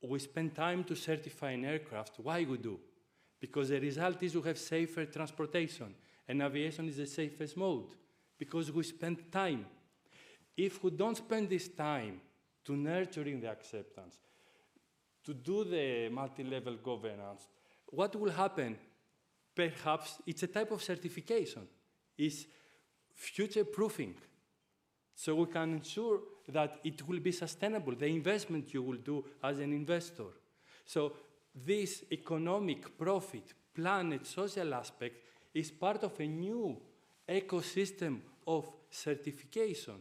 we spend time to certify an aircraft, why we do? Because the result is we have safer transportation, and aviation is the safest mode, because we spend time. If we don't spend this time to nurturing the acceptance, to do the multi-level governance, what will happen? Perhaps it's a type of certification. It's future-proofing. So we can ensure that it will be sustainable, the investment you will do as an investor. So this economic, profit, planet, social aspect is part of a new ecosystem of certification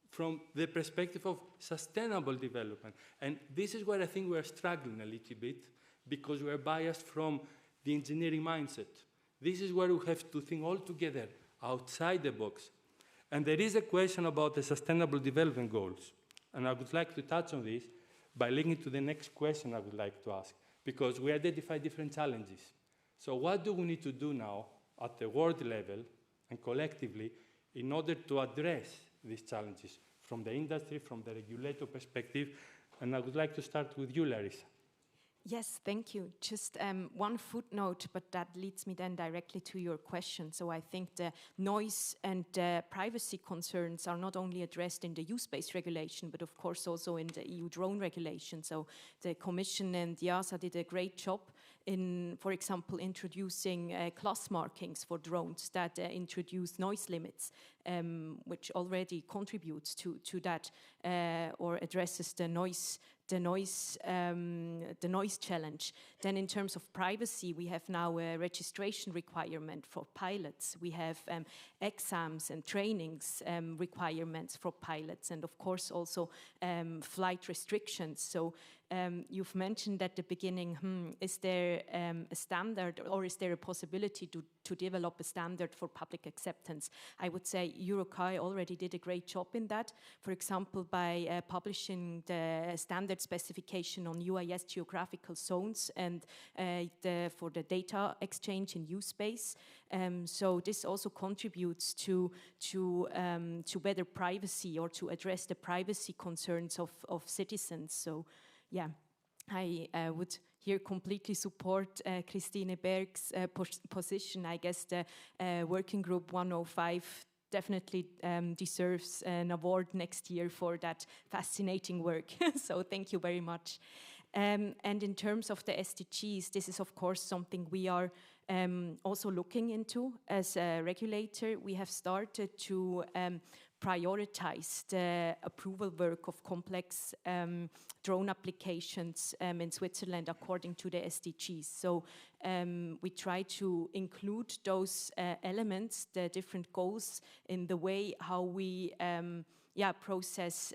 from the perspective of sustainable development. And this is where I think we're struggling a little bit, because we're biased from the engineering mindset. This is where we have to think all together, outside the box. And there is a question about the Sustainable Development Goals. And I would like to touch on this by linking to the next question I would like to ask, because we identify different challenges. So what do we need to do now at the world level and collectively in order to address these challenges from the industry, from the regulator perspective? And I would like to start with you, Larissa. Yes, thank you. Just one footnote, but that leads me then directly to your question. So I think the noise and privacy concerns are not only addressed in the U-Space regulation, but of course also in the EU drone regulation. So the Commission and the EASA did a great job in, for example, introducing class markings for drones that introduce noise limits, which already contributes to that or addresses the noise challenge. Then in terms of privacy, we have now a registration requirement for pilots. We have exams and trainings requirements for pilots, and of course also flight restrictions. So you've mentioned at the beginning, is there a standard, or is there a possibility to develop a standard for public acceptance? I would say EUROCAE already did a great job in that, for example, by publishing the standard specification on UAS geographical zones and for the data exchange in U-Space. So this also contributes to better privacy, or to address the privacy concerns of citizens. So yeah, I would here completely support Christine Berg's position. I guess the Working Group 105 definitely deserves an award next year for that fascinating work. So thank you very much. And in terms of the SDGs, this is of course something we are also looking into as a regulator. We have started to prioritize the approval work of complex drone applications in Switzerland according to the SDGs. So we try to include those elements, the different goals, in the way how we process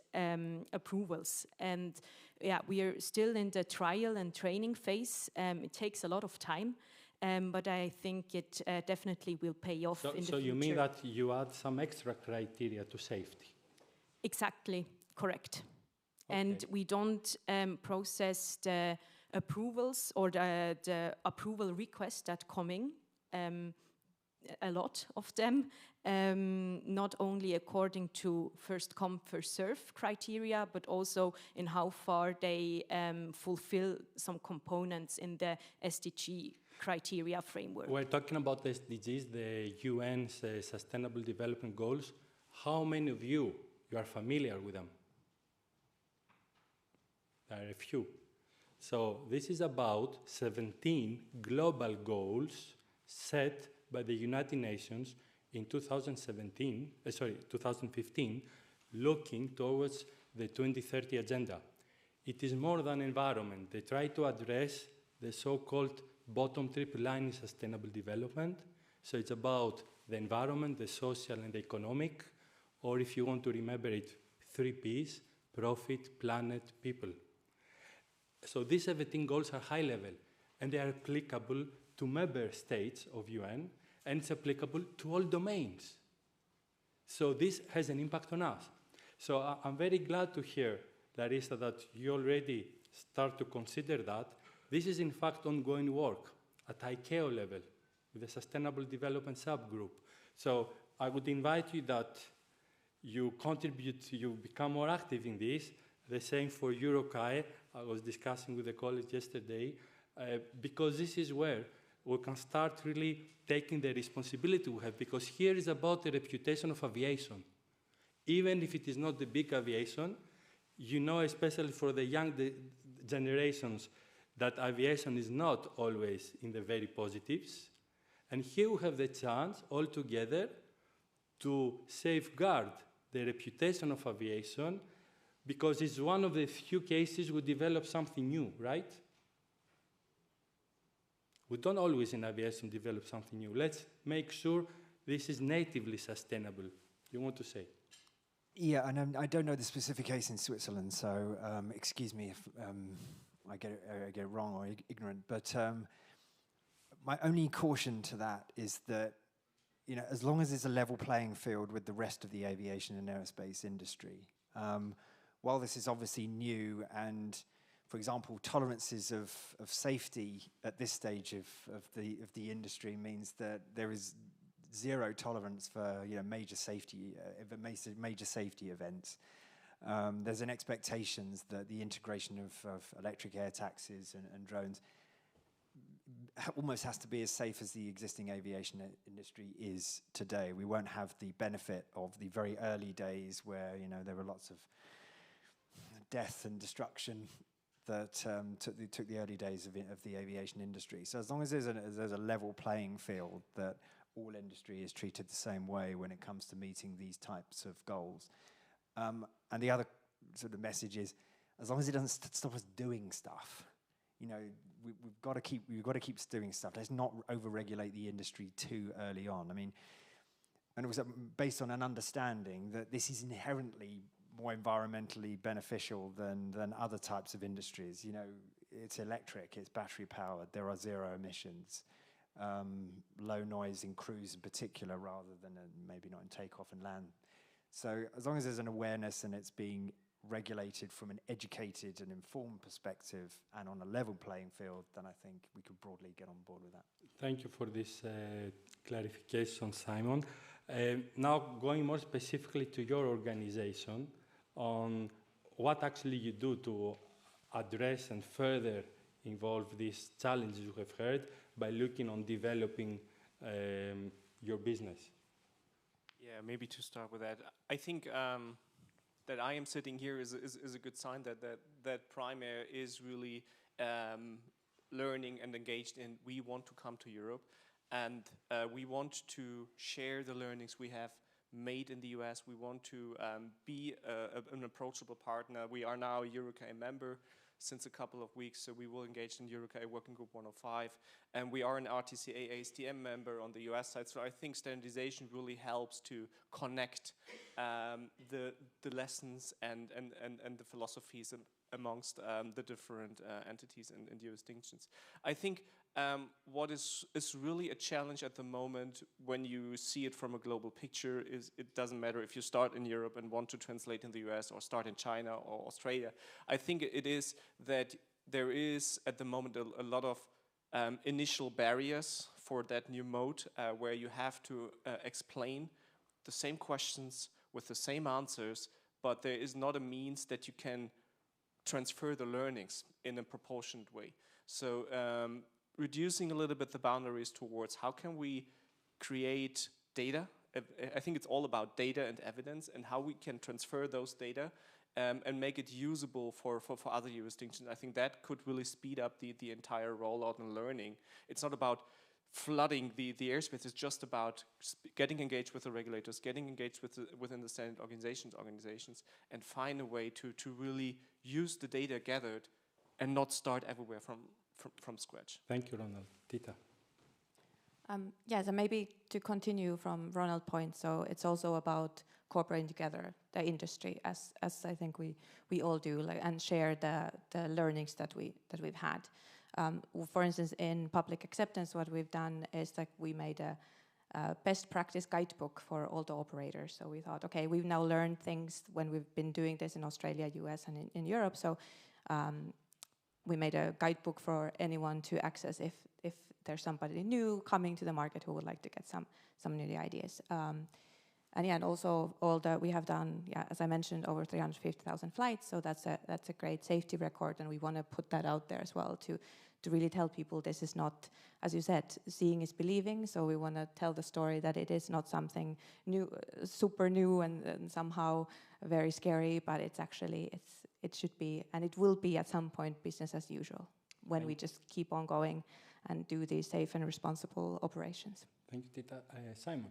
approvals. And yeah, we are still in the trial and training phase. It takes a lot of time. But I think it definitely will pay off in the future. So you mean that you add some extra criteria to safety? Exactly, correct. Okay. And we don't process the approvals or the approval requests that come in, a lot of them, not only according to first come, first serve criteria, but also in how far they fulfill some components in the SDG criteria framework. We're talking about the SDGs, the UN's Sustainable Development Goals. How many of you are familiar with them? There are a few. So this is about 17 global goals set by the United Nations in 2015, looking towards the 2030 agenda. It is more than environment. They try to address the so-called bottom triple line in sustainable development. So it's about the environment, the social, and the economic, or if you want to remember it, 3 Ps: profit, planet, people. So these 17 goals are high level, and they are applicable to member states of UN, and it's applicable to all domains. So this has an impact on us. So I'm very glad to hear, Larissa, that you already start to consider that. This is in fact ongoing work at ICAO level with the Sustainable Development Subgroup. So I would invite you that you contribute, you become more active in this. The same for EUROCAE. I was discussing with a colleague yesterday, because this is where we can start really taking the responsibility we have, because here is about the reputation of aviation. Even if it is not the big aviation, you know, especially for the young generations, that aviation is not always in the very positives. And here we have the chance all together to safeguard the reputation of aviation, because it's one of the few cases we develop something new, right? We don't always in aviation develop something new. Let's make sure this is natively sustainable. You want to say? Yeah, and I don't know the specific case in Switzerland, so excuse me if I get it wrong or ignorant. But my only caution to that is that, you know, as long as it's a level playing field with the rest of the aviation and aerospace industry, while this is obviously new, and for example, tolerances of safety at this stage of the industry means that there is zero tolerance for, you know, major safety events. There's an expectations that the integration of electric air taxis and drones almost has to be as safe as the existing aviation industry is today. We won't have the benefit of the very early days where, you know, there were lots of death and destruction that took the early days of the aviation industry. So as long as there's a level playing field, that all industry is treated the same way when it comes to meeting these types of goals. And the other sort of message is, as long as it doesn't stop us doing stuff, you know, we've got to keep doing stuff. Let's not over-regulate the industry too early on. I mean, and it was based on an understanding that this is inherently more environmentally beneficial than other types of industries. You know, it's electric, it's battery powered, there are zero emissions, low noise in cruise in particular, rather than maybe not in takeoff and land. So as long as there's an awareness and it's being regulated from an educated and informed perspective and on a level playing field, then I think we could broadly get on board with that. Thank you for this clarification, Simon. Now going more specifically to your organization, on what actually you do to address and further involve these challenges you have heard by looking on developing your business. Yeah, maybe to start with that, I think that I am sitting here is a good sign that Primair is really learning and engaged in. We want to come to Europe, and we want to share the learnings we have made in the US. We want to be an approachable partner. We are now a EUROCAE member since a couple of weeks, so we will engage in EUROCAE Working Group 105, and we are an RTCA ASTM member on the US side, so I think standardization really helps to connect the lessons and the philosophies amongst the different entities and jurisdictions. I think what is really a challenge at the moment when you see it from a global picture is it doesn't matter if you start in Europe and want to translate in the US or start in China or Australia. I think it is that there is at the moment a lot of initial barriers for that new mode where you have to explain the same questions with the same answers, but there is not a means that you can transfer the learnings in a proportionate way. So reducing a little bit the boundaries towards how can we create data. I think it's all about data and evidence and how we can transfer those data and make it usable for other jurisdictions. I think that could really speed up the entire rollout and learning. It's not about flooding the airspace. It's just about getting engaged with the regulators, getting engaged within the standard organizations, and find a way to really use the data gathered and not start everywhere from scratch. Thank you, Ronald. Tita. So maybe to continue from Ronald's point, so it's also about cooperating together, the industry, as I think we all do, and share the learnings that we've had. For instance, in public acceptance, what we've done is that we made a best practice guidebook for all the operators. So we thought, okay, we've now learned things when we've been doing this in Australia, US, and in Europe. So we made a guidebook for anyone to access if there's somebody new coming to the market who would like to get some new ideas. And also we have done, as I mentioned, over 350,000 flights. So that's a great safety record, and we want to put that out there as well to really tell people this is not, as you said, seeing is believing. So we want to tell the story that it is not something new, super new and somehow very scary, but it's actually it should be, and it will be at some point business as usual when we just keep on going and do these safe and responsible operations. Thank you, Tita. Simon.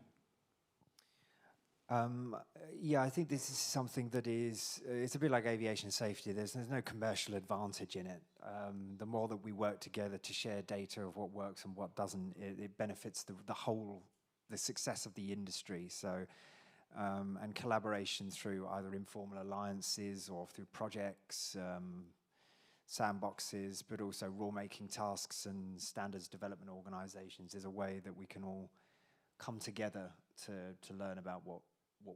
I think this is something that it's a bit like aviation safety. There's no commercial advantage in it. The more that we work together to share data of what works and what doesn't, it benefits the success of the industry. So, and collaboration through either informal alliances or through projects, sandboxes, but also rule-making tasks and standards development organizations is a way that we can all come together to learn about what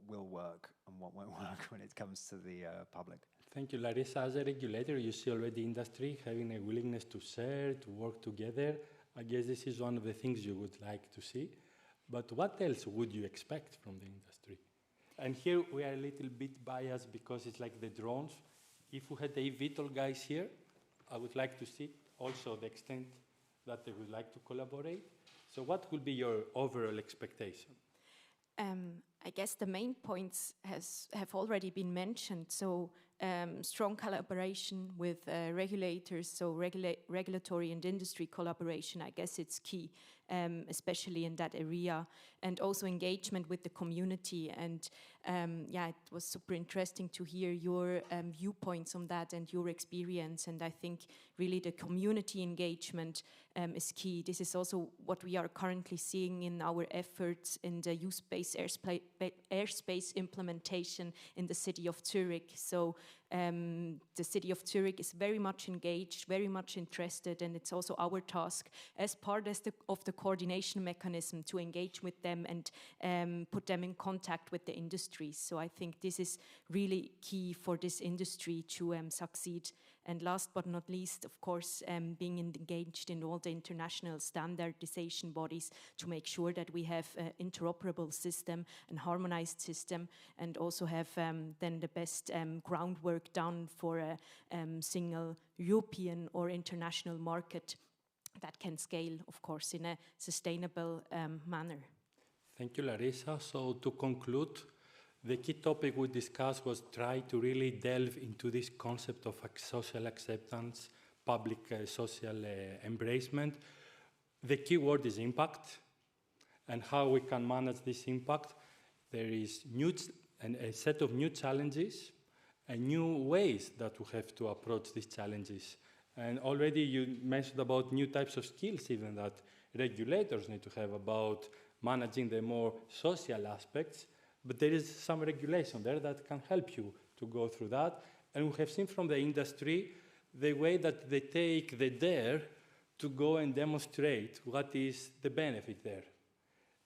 will work and what won't work when it comes to the public. Thank you, Larissa. As a regulator, you see already industry having a willingness to share, to work together. I guess this is one of the things you would like to see. But what else would you expect from the industry? And here we are a little bit biased because it's like the drones. If we had the eVTOL guys here, I would like to see also the extent that they would like to collaborate. So what would be your overall expectation? I guess the main points have already been mentioned. So strong collaboration with regulators, so regulatory and industry collaboration, I guess it's key, especially in that area, and also engagement with the community. And it was super interesting to hear your viewpoints on that and your experience. And I think really the community engagement is key. This is also what we are currently seeing in our efforts in the use-based airspace implementation in the city of Zurich. So the city of Zurich is very much engaged, very much interested, and it's also our task as part of the coordination mechanism to engage with them and put them in contact with the industry. So I think this is really key for this industry to succeed. And last but not least, of course, being engaged in all the international standardization bodies to make sure that we have an interoperable system and harmonized system, and also have then the best groundwork done for a single European or international market that can scale, of course, in a sustainable manner. Thank you, Larissa. So to conclude, the key topic we discussed was try to really delve into this concept of social acceptance, public social embracement. The key word is impact, and how we can manage this impact. There is a set of new challenges and new ways that we have to approach these challenges. And already you mentioned about new types of skills even that regulators need to have about managing the more social aspects. But there is some regulation there that can help you to go through that. And we have seen from the industry the way that they take the dare to go and demonstrate what is the benefit there.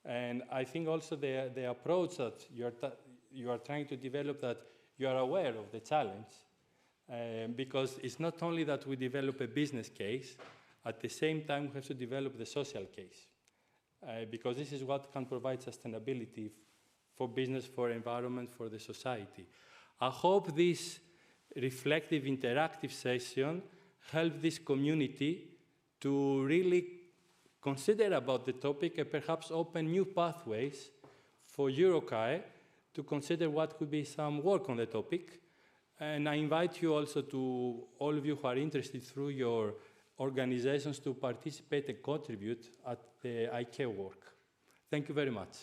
And I think also the approach that you are trying to develop, that you are aware of the challenge, because it's not only that we develop a business case, at the same time we have to develop the social case, because this is what can provide sustainability for business, for environment, for the society. I hope this reflective, interactive session helped this community to really consider about the topic and perhaps open new pathways for EUROCAE to consider what could be some work on the topic. And I invite you also to, all of you who are interested through your organizations to participate and contribute at the ICAO work. Thank you very much.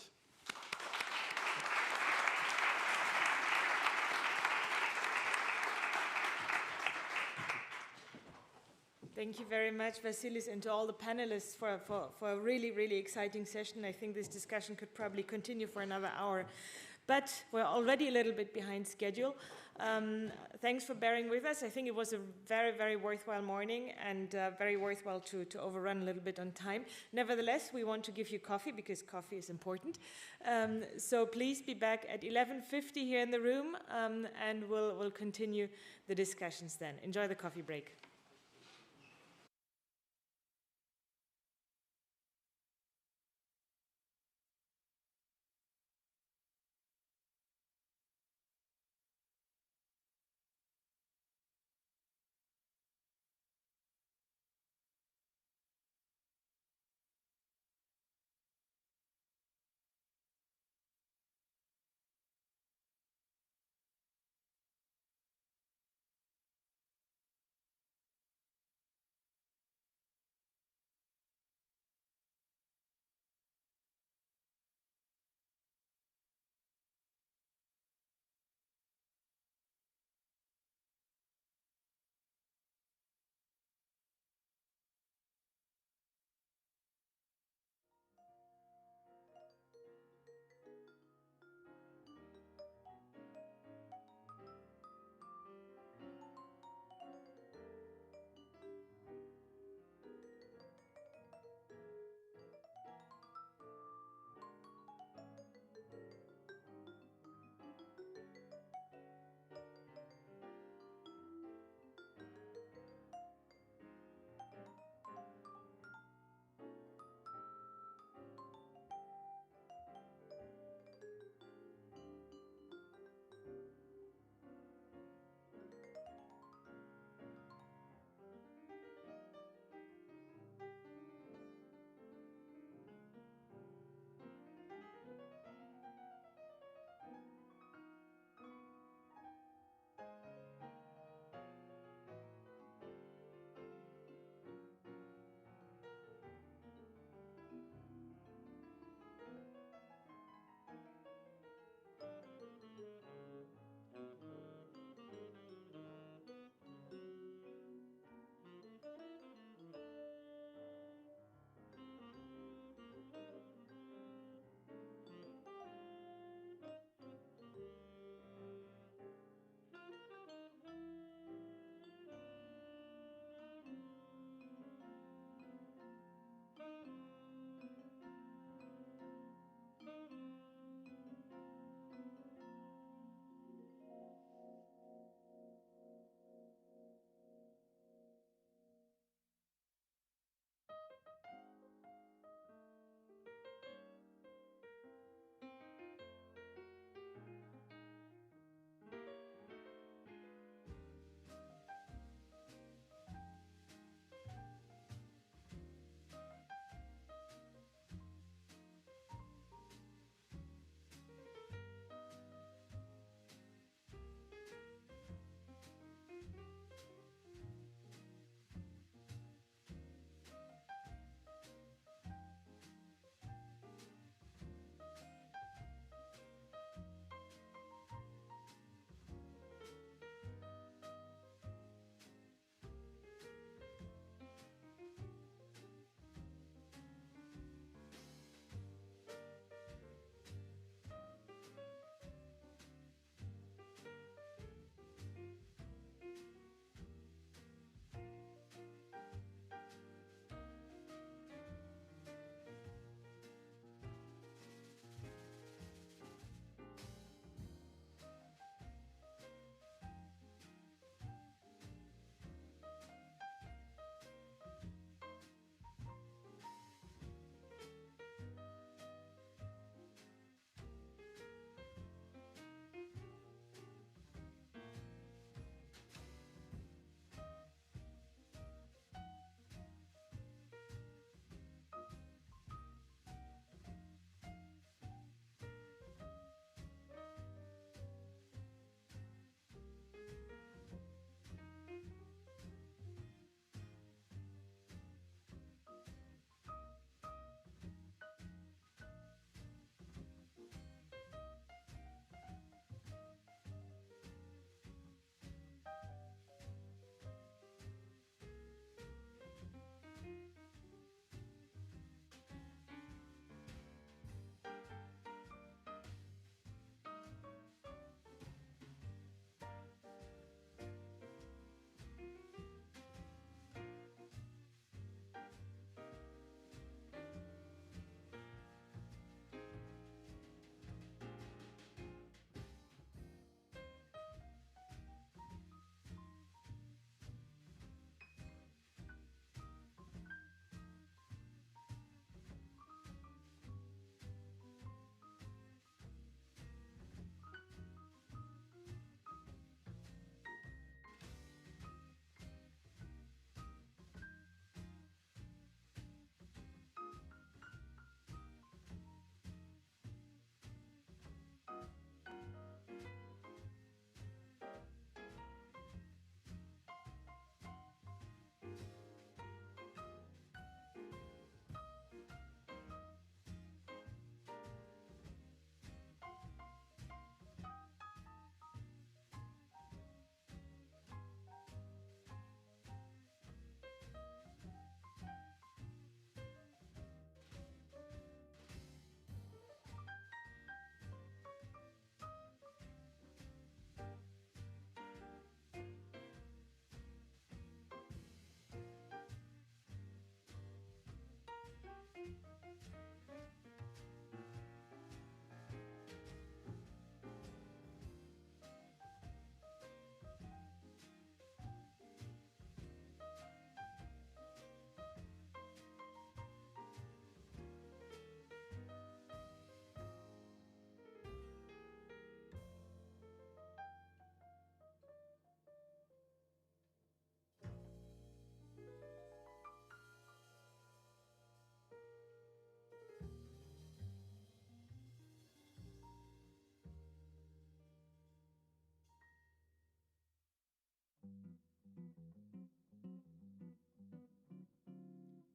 Thank you very much, Vasilis, and to all the panelists for a really, really exciting session. I think this discussion could probably continue for another hour, but we're already a little bit behind schedule. Thanks for bearing with us. I think it was a very, very worthwhile morning and very worthwhile to overrun a little bit on time. Nevertheless, we want to give you coffee because coffee is important. So please be back at 11:50 here in the room, and we'll continue the discussions then. Enjoy the coffee break.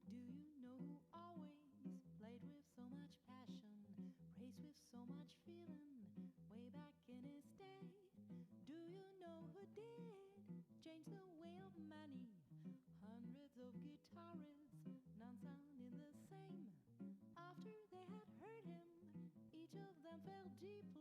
Do you know who always played with so much passion, praised with so much feeling, way back in his day? Do you know who did change the way of many? Hundreds of guitarists, none sounding the same. After they had heard him, each of them fell deep